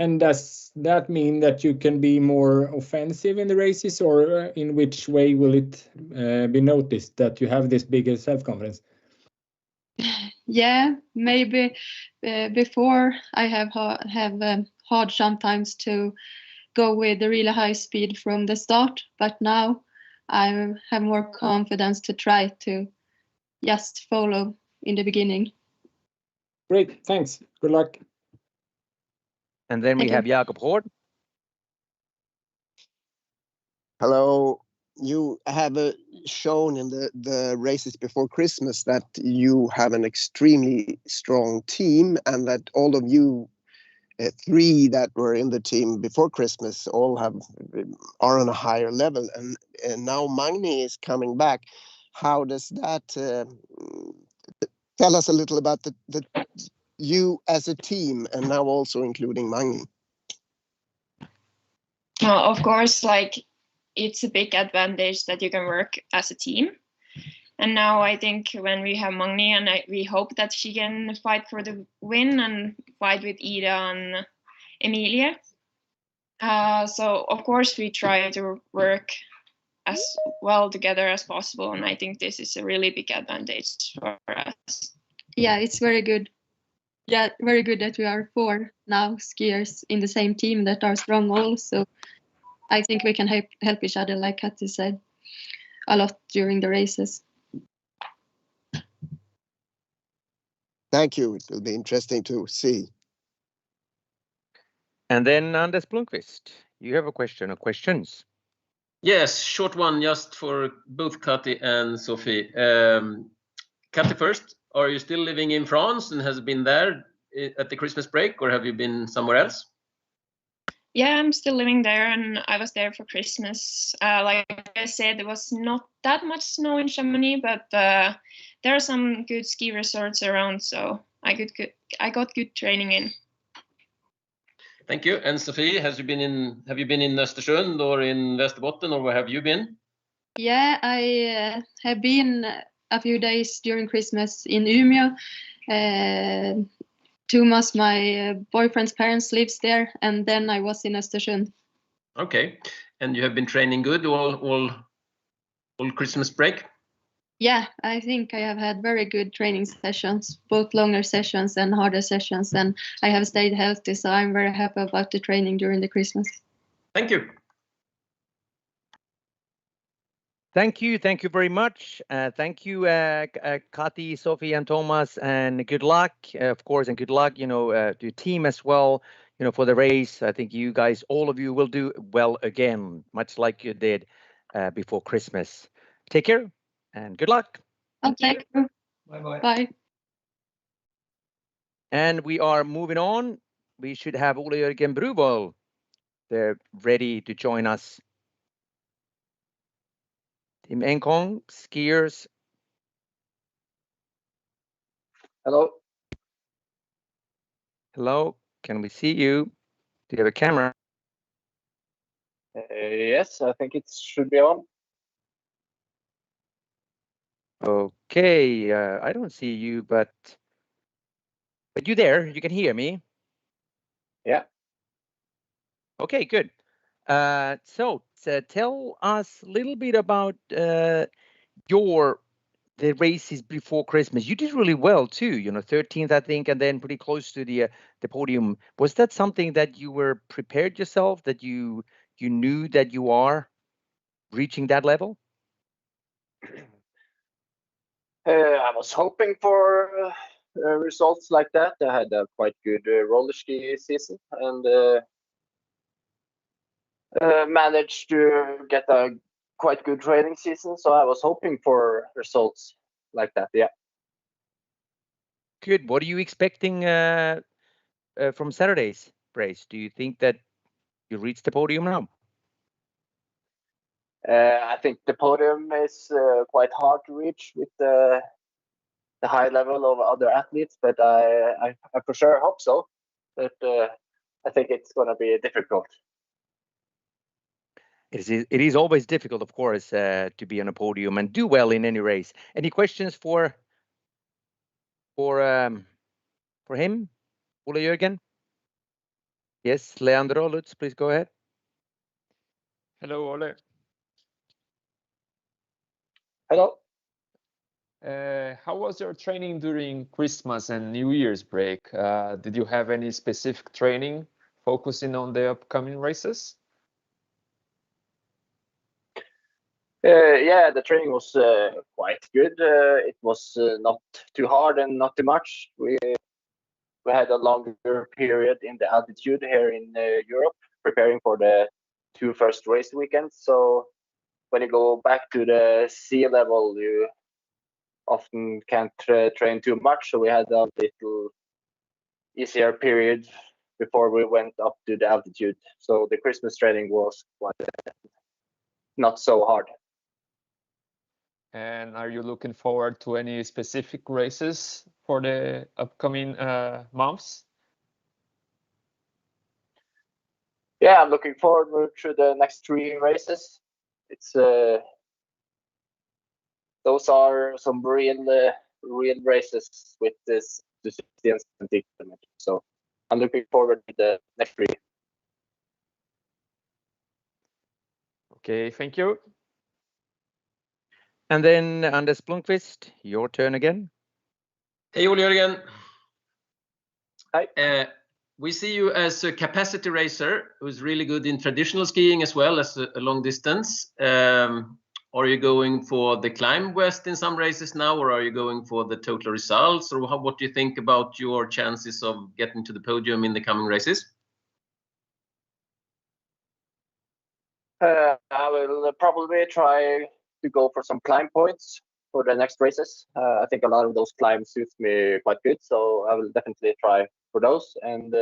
And does that mean that you can be more offensive in the races, or in which way will it be noticed that you have this bigger self-confidence? Yeah, maybe before I have hard sometimes to go with the really high speed from the start, but now I have more confidence to try to just follow in the beginning. Great, thanks. Good luck. And then we have Jakob Hård. Hello. You have shown in the races before Christmas that you have an extremely strong team, and that all of you 3 that were in the team before Christmas all are on a higher level, and now Magni is coming back. How does that tell us a little about the you as a team, and now also including Magni? Of course, like, it's a big advantage that you can work as a team. And now I think when we have Magni, and we hope that she can fight for the win and fight with Ida and Emilie. So of course we try to work as well together as possible. And I think this is a really big advantage for us. Yeah, it's very good. Yeah, very good that we are 4 now skiers in the same team that are strong also. I think we can help each other, like Kati said, a lot during the races. Thank you. It will be interesting to see. And then Anders Blomqvist, you have a question or questions? Yes, short one just for both Kati and Sofie. Kati first, are you still living in France and has been there at the Christmas break, or have you been somewhere else? Yeah, I'm still living there, and I was there for Christmas. Like I said, there was not that much snow in Chamonix, but there are some good ski resorts around, so I got good training in. Thank you. And Sofie, have you been in Östersund or in Västerbotten, or where have you been? Yeah, I have been a few days during Christmas in Umeå. Thomas, my boyfriend's parents, lives there, and then I was in Östersund. Okay, and you have been training good all Christmas break? Yeah, I think I have had very good training sessions, both longer sessions and harder sessions, and I have stayed healthy, so I'm very happy about the training during the Christmas. Thank you. Thank you very much. Thank you, Kati, Sofie, and Thomas, and good luck, of course, and good luck, to your team as well, for the race. I think you guys, all of you, will do well again, much like you did before Christmas. Take care and good luck. Thank you. Bye-bye. Bye. And we are moving on. We should have Ole Jørgen Bruvoll. They're ready to join us. Team Engcon, skiers. Hello. Hello, can we see you? Do you have a camera? Yes, I think it should be on. Okay, I don't see you, but you there, you can hear me? Yeah. Okay, good. So tell us a little bit about the races before Christmas. You did really well too, 13th, I think, and then pretty close to the podium. Was that something that you were prepared yourself, that you knew that you are reaching that level? I was hoping for results like that. I had a quite good roller ski season and managed to get a quite good training season. So I was hoping for results like that. Yeah. Good. What are you expecting from Saturday's race? Do you think that you reached the podium now? I think the podium is quite hard to reach with the high level of other athletes, but I for sure hope so. But I think it's going to be difficult. It is always difficult, of course, to be on a podium and do well in any race. Any questions for him, Ole Jørgen? Yes, Leandro Lutz, please go ahead. Hello, Ole. Hello. How was your training during Christmas and New Year's break? Did you have any specific training focusing on the upcoming races? Yeah, the training was quite good. It was not too hard and not too much. We had a longer period in the altitude here in Europe, preparing for the 2 first race weekends. So when you go back to the sea level, you often can't train too much. So we had a little easier period before we went up to the altitude. So the Christmas training was quite not so hard. And are you looking forward to any specific races for the upcoming months? Yeah, I'm looking forward to the next 3 races. It's those are some real races with this 60 and 70 kilometers. So I'm looking forward to the next 3. Okay, thank you. And then Anders Blomqvist, your turn again. Hey, Ole Jørgen. Hi. We see you as a capacity racer who's really good in traditional skiing as well as a long distance. Are you going for the climb west in some races now, or are you going for the total results? Or what do you think about your chances of getting to the podium in the coming races? I will probably try to go for some climb points for the next races. I think a lot of those climbs suit me quite good, so I will definitely try for those. And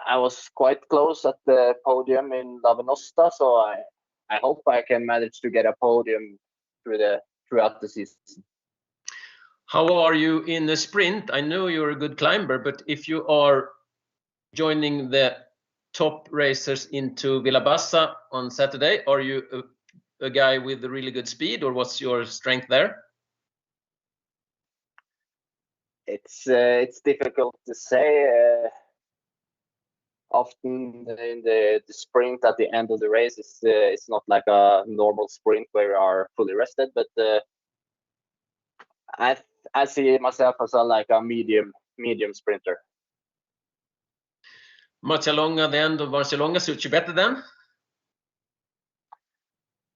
I was quite close at the podium in Lavenosta, so I hope I can manage to get a podium throughout the season. How are you in the sprint? I know you're a good climber, but if you are joining the top racers into Vltava on Saturday, are you a guy with a really good speed, or what's your strength there? It's difficult to say. Often in the sprint at the end of the race, it's not like a normal sprint where you are fully rested, but I see myself as a medium sprinter. Marcialonga, the end of Marcialonga suits you better then?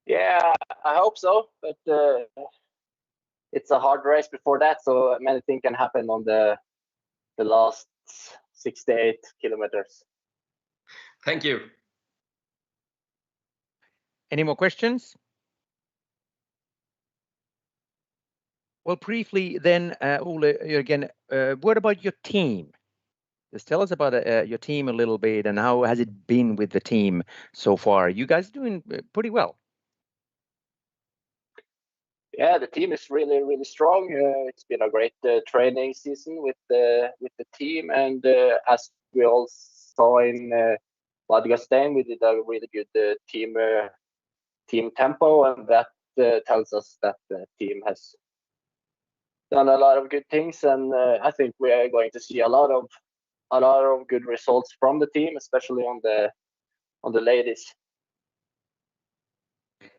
Yeah, I hope so, but it's a hard race before that, so many things can happen on the last 68 kilometers. Thank you. Any more questions? Well, briefly then, Ole, again, what about your team? Just tell us about your team a little bit, and how has it been with the team so far? You guys doing pretty well. Yeah, the team is really, really strong. It's been a great training season with the team, and as we all saw in Vltava, we did a really good team tempo, and that tells us that the team has done a lot of good things, and I think we are going to see a lot of good results from the team, especially on the ladies.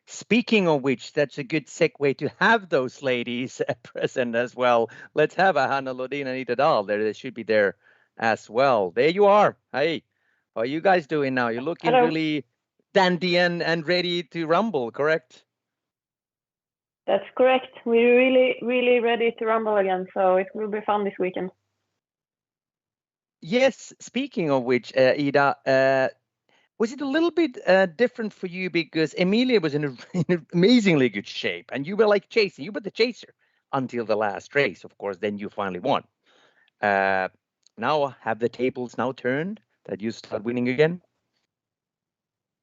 Speaking of which, that's a good segue to have those ladies present as well. Let's have a Hanna Lodin and Dahl there. They should be there as well. There you are. Hey, how are you guys doing now? You're looking Hello. really dandy and ready to rumble, correct? That's correct. We're really ready to rumble again, so it will be fun this weekend. Yes, speaking of which, Ida, was it a little bit different for you because Emilie was in an amazingly good shape and you were like chasing, you were the chaser until the last race, of course, then you finally won. Now have the tables now turned that you start winning again?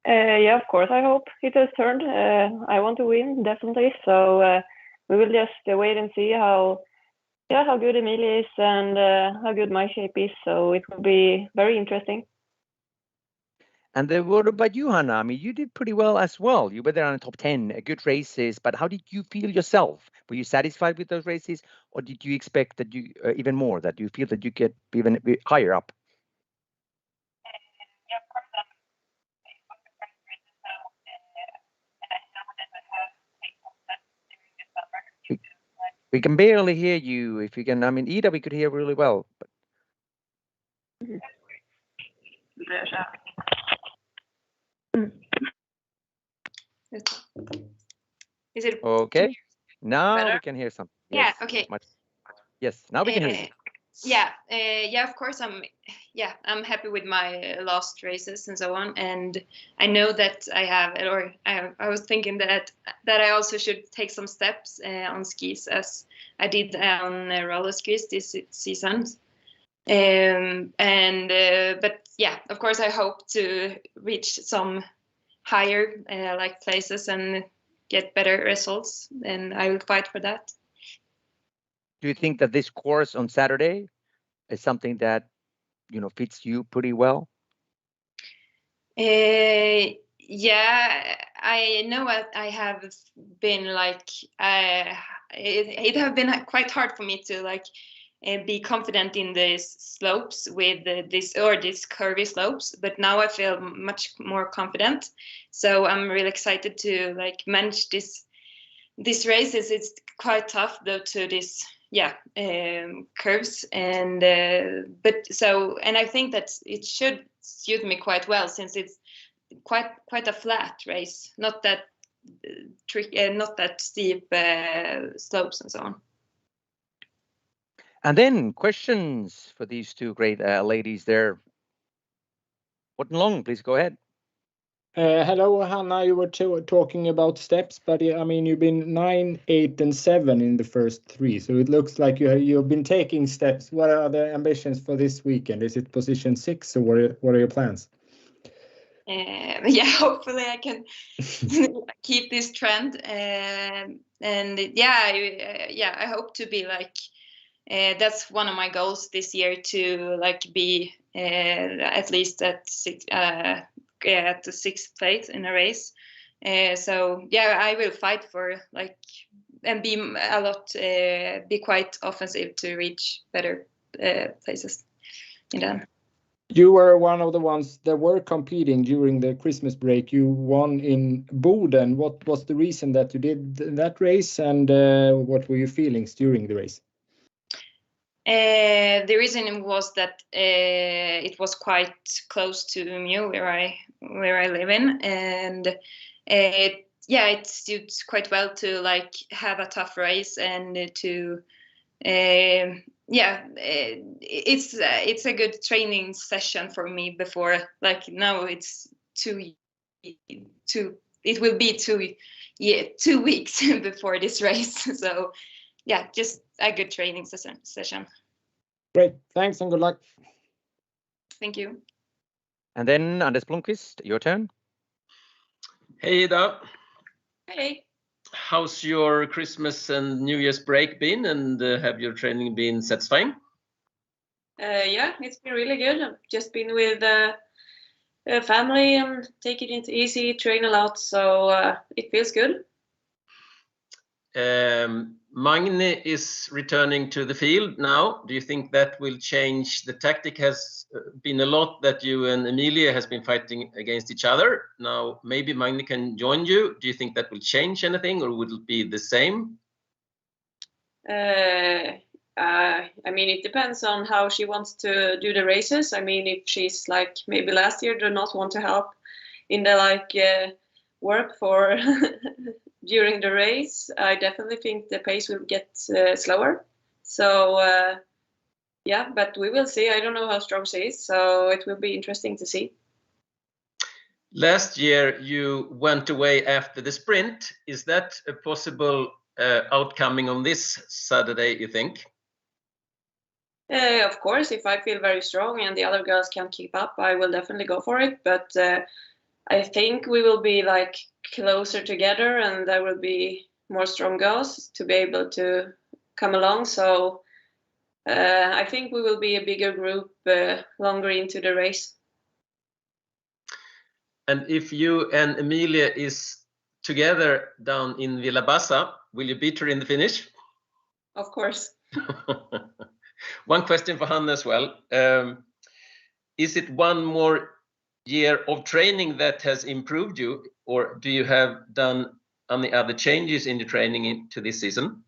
Yeah, of course, I hope it has turned. I want to win, definitely. So we will just wait and see how good Emilie is and how good my shape is. So it will be very interesting. And then what about you, Hanna? I mean, you did pretty well as well. You were there on the top 10, good races, but how did you feel yourself? Were you satisfied with those races, or did you expect that you even more, that you feel that you get even higher up? We can barely hear you. If you can, I mean, Ida, we could hear really well. But... Is it okay? Now better? we can hear something. Yeah. Yes, Okay. Yes. Now we can hear you. Yeah. Of course, I'm happy with my last races and so on, and I know that I was thinking that I also should take some steps on skis as I did on roller skis this season. But yeah, of course, I hope to reach some higher places and get better results, and I will fight for that. Do you think that this course on Saturday is something that fits you pretty well? Yeah, I know I have been it have been quite hard for me to be confident in these slopes with these curvy slopes, but now I feel much more confident. So I'm really excited to manage this this race it's quite tough though to this curves and and I think that it should suit me quite well since it's quite a flat race, not that tricky, not that steep slopes and so on. And then questions for these two great ladies there. What Long, please go ahead. Hello, Hanna. You were talking about steps, but I mean, you've been 9, 8, and 7 in the first 3, so it looks like you've been taking steps. What are the ambitions for this weekend? Is it position 6, or what are your plans? Hopefully I can keep this trend, and I hope to be like. That's one of my goals this year, to like be at least at the 6th place in a race. I will fight for like and be quite offensive to reach better places in that. You were one of the ones that were competing during the Christmas break. You won in Boden. What was the reason that you did that race, and what were your feelings during the race? The reason was that it was quite close to Umeå, where I live in, and it suits quite well to like have a tough race and to it's a good training session for me before, like now it's it will be 2 weeks before this race, so just a good training session. Great, thanks and good luck. Thank you. And then Anders Blomqvist, your turn. Hey Ida. Hey. How's your Christmas and New Year's break been, and have your training been satisfying? It's been really good. I've just been with family and taking it easy, train a lot, so it feels good. Magne is returning to the field now. Do you think that will change? The tactic has been a lot that you and Emilie has been fighting against each other. Now maybe Magne can join you. Do you think that will change anything, or will it be the same? I mean, it depends on how she wants to do the races. I mean, if she's like maybe last year did not want to help in the work for during the race, I definitely think the pace will get slower. So but we will see. I don't know how strong she is, so it will be interesting to see. Last year you went away after the sprint. Is that a possible outcoming on this Saturday, you think? Of course, if I feel very strong and the other girls can keep up, I will definitely go for it. But I think we will be like closer together, and there will be more strong girls to be able to come along. So I think we will be a bigger group longer into the race. And if you and Emilie is together down in Vltava, will you beat her in the finish? Of course. One question for Hanna as well. Is it one more year of training that has improved you, or do you have done any other changes in your training into this season?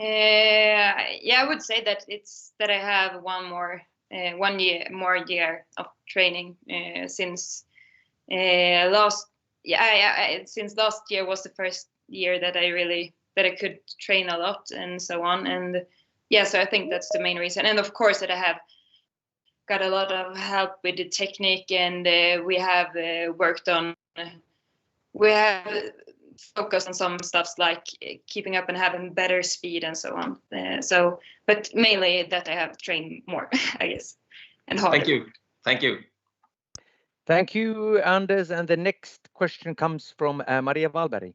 I would say that it's that I have one year of training since last year was the first year that I could train a lot and so on, and so I think that's the main reason. And of course that I have got a lot of help with the technique, and we have focused on some stuffs like keeping up and having better speed and so on. But mainly that I have trained more, I guess, and harder. Thank you. Thank you, Anders. And the next question comes from Maria Wahlberg.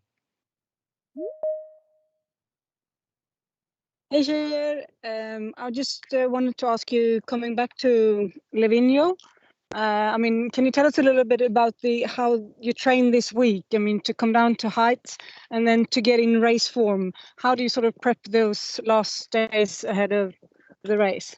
Hey, tjejer. I just wanted to ask you, coming back to Livigno, I mean, can you tell us a little bit about how you train this week? I mean, to come down to heights and then to get in race form. How do you sort of prep those last days ahead of the race?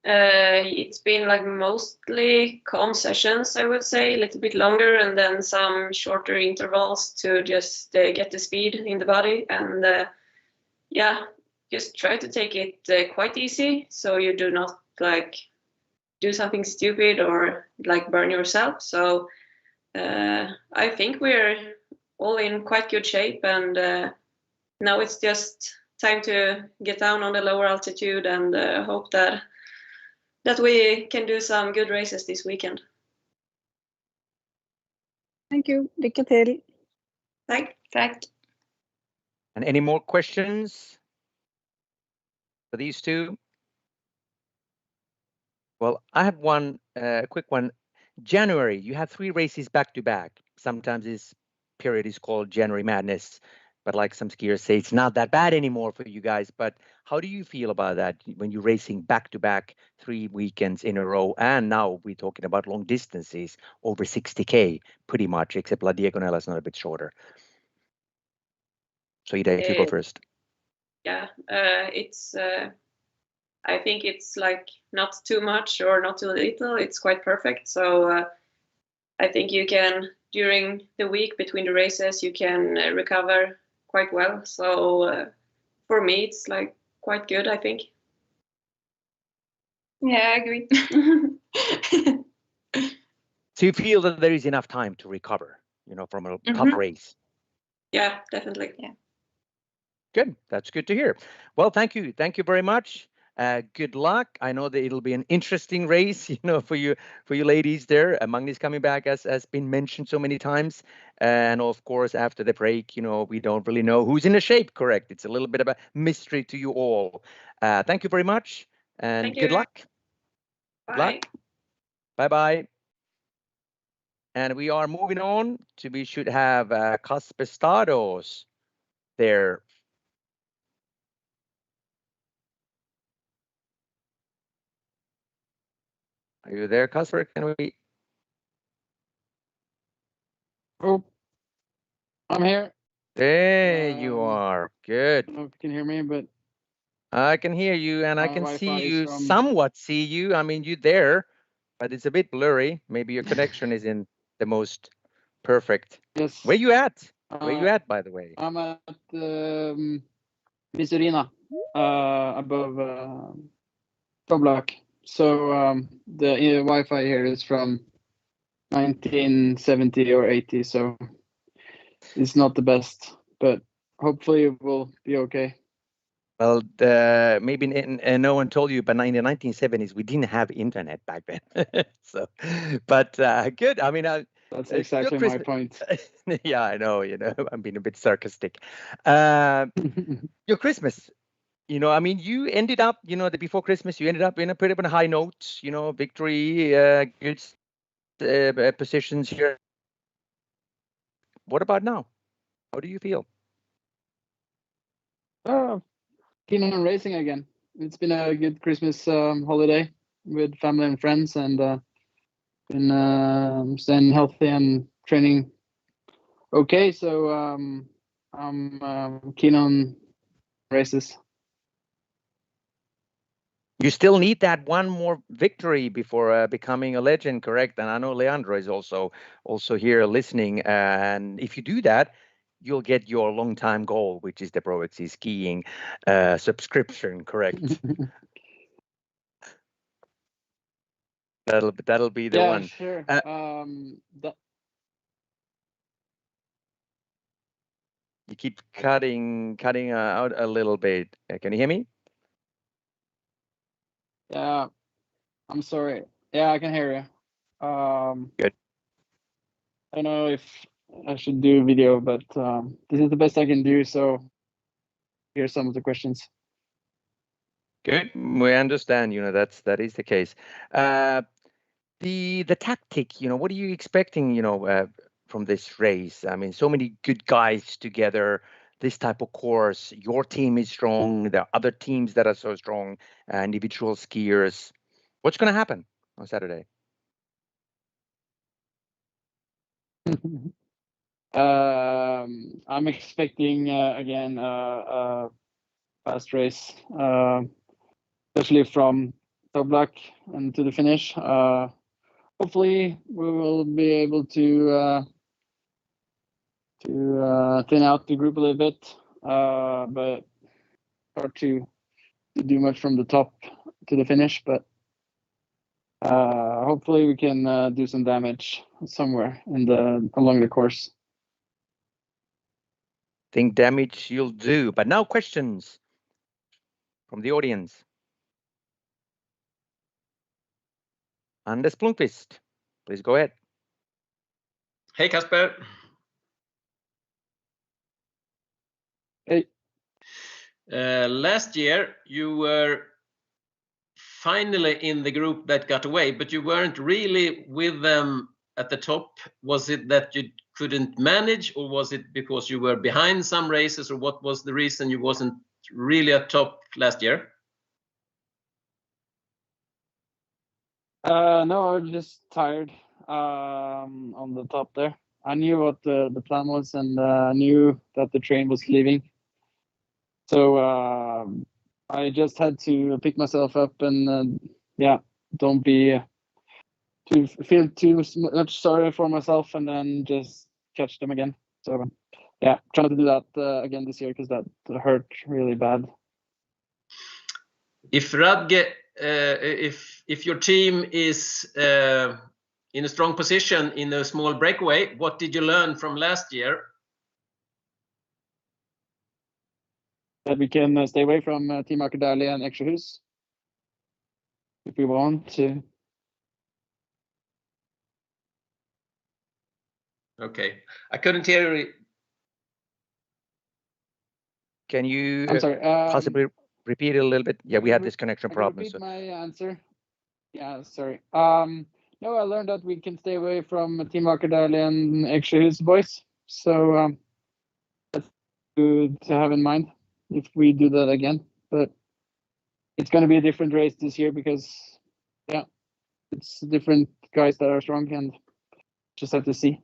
It's been like mostly calm sessions, I would say, a little bit longer, and then some shorter intervals to just get the speed in the body. And yeah, just try to take it quite easy, so you do not like do something stupid or like burn yourself. So I think we're all in quite good shape, and now it's just time to get down on the lower altitude and hope that we can do some good races this weekend. Thank you. Lycka till. Tack. And any more questions for these two? Well, I have one quick one. January, you had 3 races back to back. Sometimes this period is called January madness, but like some skiers say, it's not that bad anymore for you guys. But how do you feel about that when you're racing back to back 3 weekends in a row? And now we're talking about long distances, over 60K pretty much, except La Diagonela is not a bit shorter. So Ida, if you go first. Yeah, it's I think it's like not too much or not too little. It's quite perfect. So I think you can, during the week between the races, you can recover quite well. So for me, it's like quite good, I think. Yeah, I agree. So you feel that there is enough time to recover, from a tough race? Yeah, definitely. Yeah. Good. That's good to hear. Well, thank you. Thank you very much. Good luck. I know that it'll be an interesting race, for you ladies there. Magnus coming back has been mentioned so many times. And of course, after the break, we don't really know who's in the shape, correct? It's a little bit of a mystery to you all. Thank you very much and good luck. Bye. Good luck. Bye-bye. And we are moving on to, we should have Kasper Stadaas there. Are you there, Kasper? Can we? Oh, I'm here. There you are. Good. I don't know if you can hear me, but I can hear you, and I can see you, somewhat see you. I mean, you're there, but it's a bit blurry. Maybe your connection isn't the most perfect. Yes. Where you at? Where you at, by the way? I'm at Visurina, above Toblach. So the Wi-Fi here is from 1970 or 80, so it's not the best, but hopefully it will be okay. Well, maybe no one told you, but in the 1970s, we didn't have internet back then. So, but good. I mean, that's exactly my point. Yeah, I know, I'm being a bit sarcastic. Your Christmas, I mean, you ended up, before Christmas, you ended up in a pretty high note, victory, good positions here. What about now? How do you feel? Keen on racing again. It's been a good Christmas holiday with family and friends, and been staying healthy and training okay. So I'm keen on races. You still need that one more victory before becoming a legend, correct? And I know Leandro is also here listening. And if you do that, you'll get your long-time goal, which is the Pro XC skiing subscription, correct? That'll be the one. Sure. You keep cutting out a little bit. Can you hear me? Yeah, I'm sorry. Yeah, I can hear you. Good. I don't know if I should do video, but this is the best I can do. So here's some of the questions. Good. We understand. That is the case. The tactic. What are you expecting? From this race. I mean, so many good guys together. This type of course, your team is strong. There are other teams that are so strong. Individual skiers. What's going to happen on Saturday? I'm expecting again a fast race, especially from top luck and to the finish. Hopefully, we will be able to thin out the group a little bit, but hard to do much from the top to the finish. But hopefully, we can do some damage somewhere along the course. Think damage you'll do. But now questions from the audience. Anders Blomqvist, please go ahead. Hey, Kasper. Hey. Last year, you were finally in the group that got away, but you weren't really with them at the top. Was it that you couldn't manage, or was it because you were behind some races, or what was the reason you wasn't really at top last year? No, I was just tired on the top there. I knew what the plan was, and knew that the train was leaving. So I just had to pick myself up and don't feel too much sorry for myself, and then just catch them again. So yeah, trying to do that again this year, because that hurt really bad. If Ragde, if your team is in a strong position in a small breakaway, what did you learn from last year? That we can stay away from Team Dahl and Eksjöhus if we want to. Okay, I couldn't hear you. Can you I'm sorry, possibly repeat it a little bit? Yeah, we had this connection problem. Repeat my answer. Yeah, sorry. No, I learned that we can stay away from Team Dahl and Eksjöhus boys. So that's good to have in mind if we do that again. But it's going to be a different race this year, because it's different guys that are strong, and just have to see.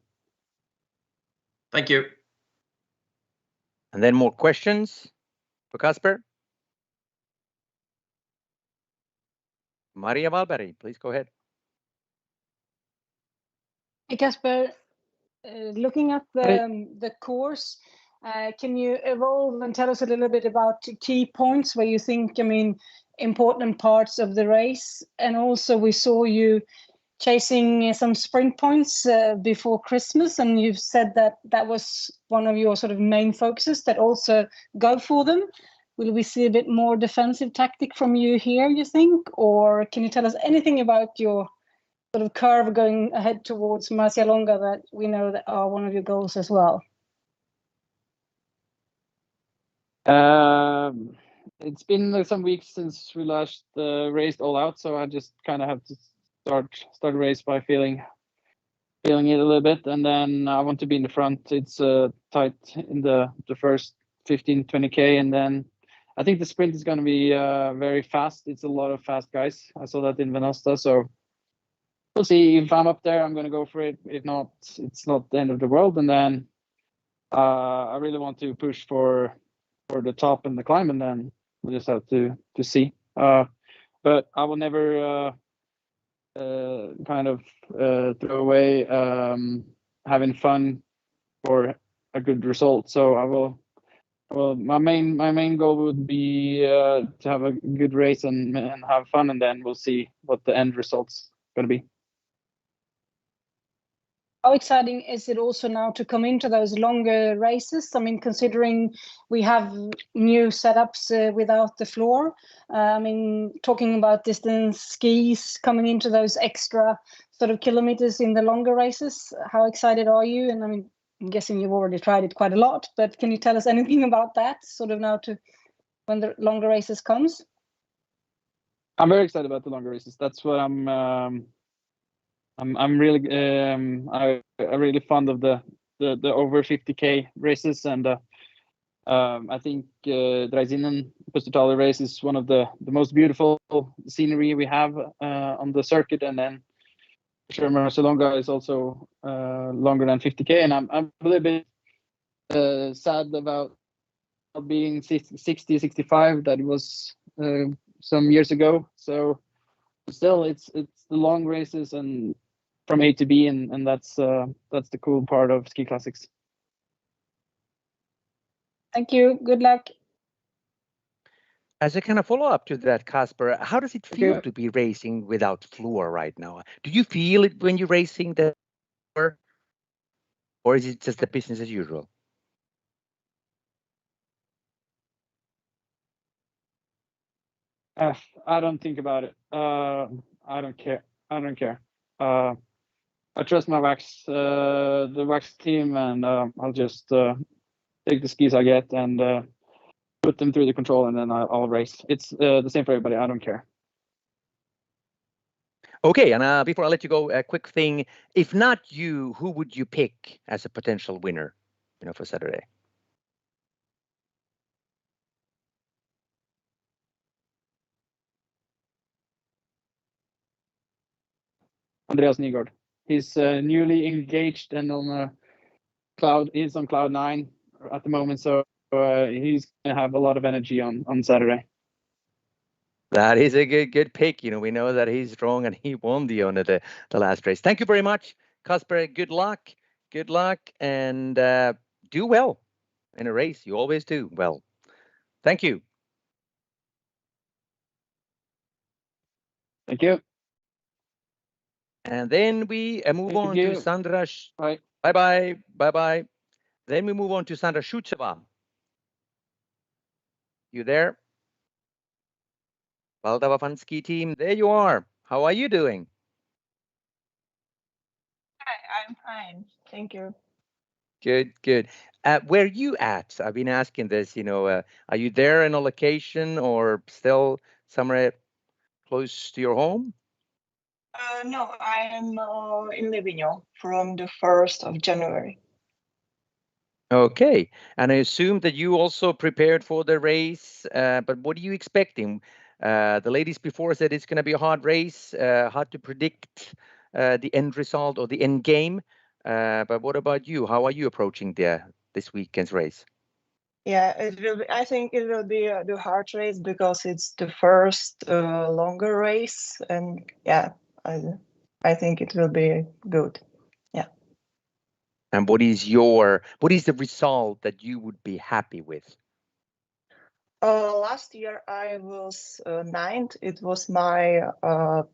Thank you. And then more questions for Kasper. Maria Wahlberg, please go ahead. Hey, Kasper, looking at the course, can you evolve and tell us a little bit about key points where you think, important parts of the race? And also we saw you chasing some sprint points before Christmas, and you've said that that was one of your sort of main focuses, that also go for them. Will we see a bit more defensive tactic from you here, you think? Or can you tell us anything about your sort of curve going ahead towards Marcialonga that we know that are one of your goals as well? It's been some weeks since we last raced all out, so I just kind of have to start a race by feeling it a little bit, and then I want to be in the front. It's tight in the first 15-20k, and then I think the sprint is going to be very fast. It's a lot of fast guys. I saw that in Venosta, so we'll see. If I'm up there, I'm going to go for it. If not, it's not the end of the world. And then I really want to push for the top and the climb, and then we'll just have to see. But I will never throw away having fun for a good result. So I will. Well, my main goal would be to have a good race and have fun, and then we'll see what the end result's going to be. How exciting is it also now to come into those longer races? Considering we have new setups without the floor. Talking about distance skis, coming into those extra sort of kilometers in the longer races. How excited are you? And I'm guessing you've already tried it quite a lot, but can you tell us anything about that sort of now to when the longer races comes? I'm very excited about the longer races. That's what I'm really I'm really fond of the over 50k races, and I think Zinnen Pustertal race is one of the most beautiful scenery we have on the circuit, and then sure Marcialonga is also longer than 50k, and I'm a little bit sad about being 60-65 that it was some years ago. So still, it's the long races and from A to B, and that's the cool part of ski classics. Thank you. Good luck. As a kind of follow-up to that, Kasper, how does it feel you. to be racing without floor right now? Do you feel it when you're racing the floor, or is it just the business as usual? I don't think about it. I don't care. I don't care. I trust my the wax team, and I'll just take the skis I get and put them through the control, and then I'll race. It's the same for everybody. I don't care. Okay, and before I let you go, a quick thing. If not you, who would you pick as a potential winner, for Saturday? Andreas Nygård. He's newly engaged and on he's on cloud 9 at the moment, so he's gonna have a lot of energy on Saturday. That is a good pick. We know that he's strong and he won the last race. Thank you very much, Kasper. Good luck, and do well in a race. You always do well. Thank you. Thank you. And then we move on to Sandra. Bye. Bye. Then we move on to Sandra Schutsova. You there? Vltava Fun Ski Team, there you are. How are you doing? Hi, I'm fine. Thank you. Good. Where are you at? I've been asking this, are you there in a location or still somewhere close to your home? No, I am in Livigno from the 1st of January. Okay, and I assume that you also prepared for the race, but what are you expecting? The ladies before said it's going to be a hard race, hard to predict the end result or the end game. But what about you? How are you approaching this weekend's race? Yeah, it will be. I think it will be the hard race because it's the first longer race, and yeah, I think it will be good. Yeah. And what is the result that you would be happy with? Last year I was 9th. It was my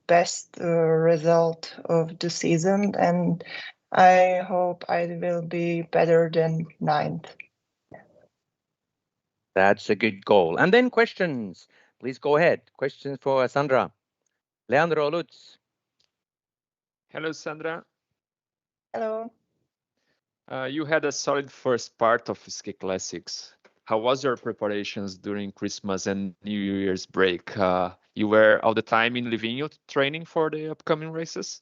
best result of the season, and I hope I will be better than 9th. That's a good goal. And then questions. Please go ahead. Questions for Sandra. Leandro Lutz. Hello, Sandra. Hello. You had a solid first part of Ski Classics. How was your preparations during Christmas and New Year's break? You were all the time in Livigno training for the upcoming races?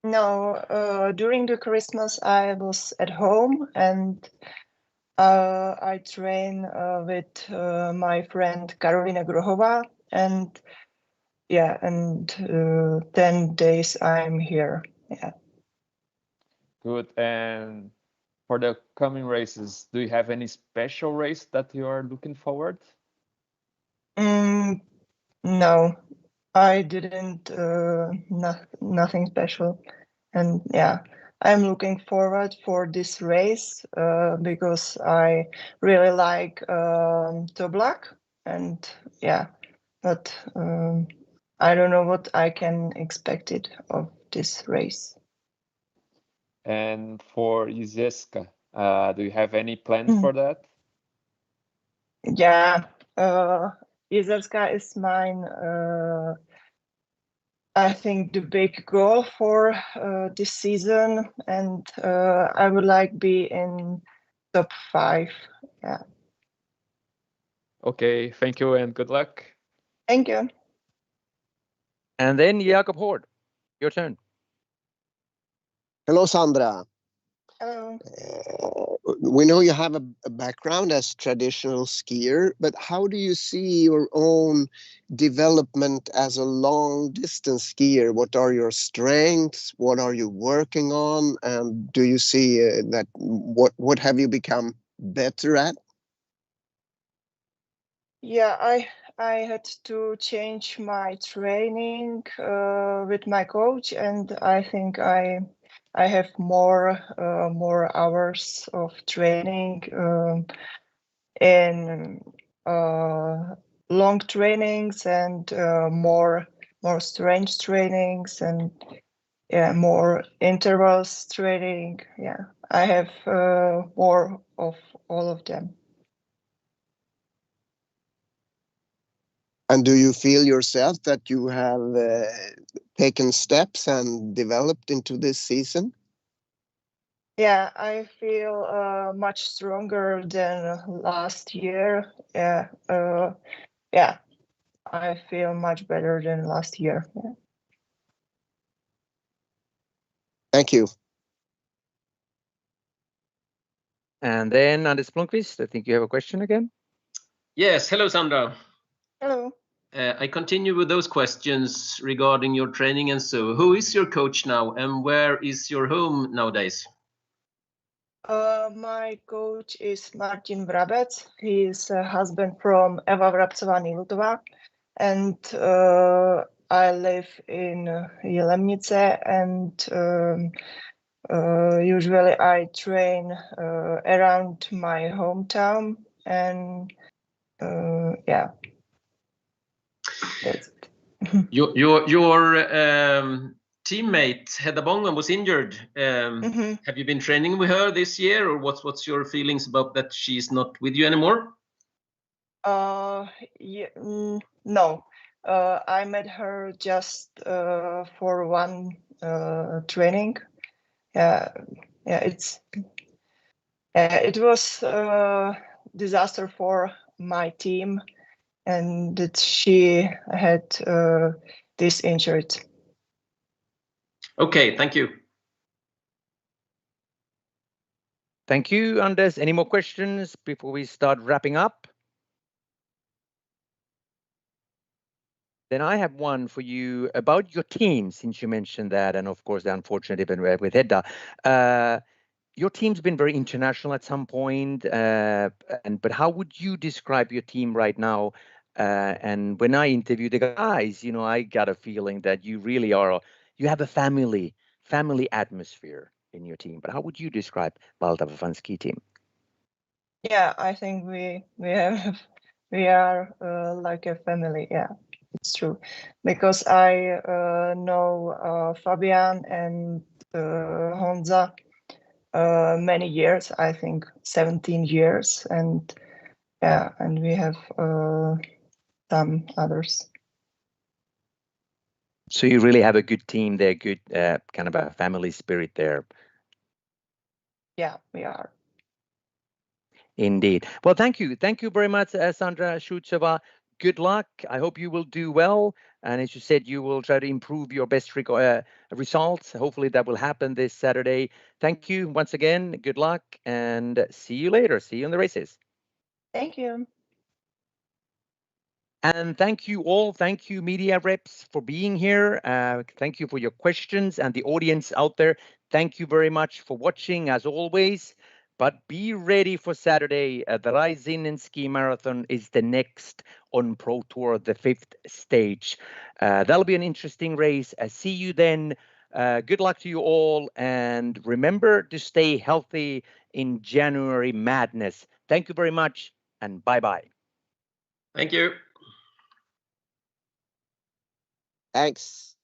No, during the Christmas I was at home, and I train with my friend Karolina Hedenström, and yeah, and 10 days I'm here. Yeah. Good. And for the coming races, do you have any special race that you are looking forward? No, I didn't. Nothing special, and yeah, I'm looking forward for this race because I really like Toblach, and yeah, but I don't know what I can expect it of this race. And for Izieska, do you have any plans for that? Yeah, Izerska is mine. I think the big goal for this season, and I would like be in top 5. Yeah. Okay, thank you and good luck. Thank you. And then Jakob Hård, your turn. Hello, Sandra. Hello. We know you have a background as traditional skier, but how do you see your own development as a long distance skier? What are your strengths? What are you working on? And do you see that what have you become better at? Yeah, I had to change my training with my coach, and I think I have more hours of training in long trainings and more strength trainings and more intervals training. Yeah, I have more of all of them. And do you feel yourself that you have taken steps and developed into this season? Yeah, I feel much stronger than last year. Yeah, I feel much better than last year. Yeah. Thank you. And then Anders Blomqvist, I think you have a question again. Yes, hello Sandra. Hello. I continue with those questions regarding your training and so. Who is your coach now and where is your home nowadays? My coach is Martin Vrabec. He is a husband from Eva Vltava Vltava, and I live in Jilemnice, and usually I train around my hometown, and yeah, that's it. Your teammate Hedda Bongan was injured. Have you been training with her this year, or what's your feelings about that she's not with you anymore? Yeah, no. I met her just for one training. It was a disaster for my team, and that she had this injured. Okay, thank you. Thank you, Anders. Any more questions before we start wrapping up? Then I have one for you about your team, since you mentioned that, and of course the unfortunate event with Hedda. Your team's been very international at some point, but how would you describe your team right now? And when I interviewed the guys, I got a feeling that you really you have a family atmosphere in your team. But how would you describe Vltava Fun Ski Team? Yeah, I think we are like a family. Yeah, it's true, because I know Fabian and Honza many years. I think 17 years, and we have some others. So you really have a good team there, good kind of a family spirit there. Yeah, we are. Indeed. Well, thank you. Thank you very much, Sandra Schutsova. Good luck. I hope you will do well. And as you said, you will try to improve your best results. Hopefully that will happen this Saturday. Thank you once again. Good luck and see you later. See you in the races. Thank you. And thank you all. Thank you, media reps, for being here. Thank you for your questions, and the audience out there. Thank you very much for watching, as always. But be ready for Saturday. The Zinnen Ski Marathon is the next on Pro Tour, the 5th stage. That'll be an interesting race. See you then. Good luck to you all. And remember to stay healthy in January madness. Thank you very much, and bye-bye. Thank you. Thanks.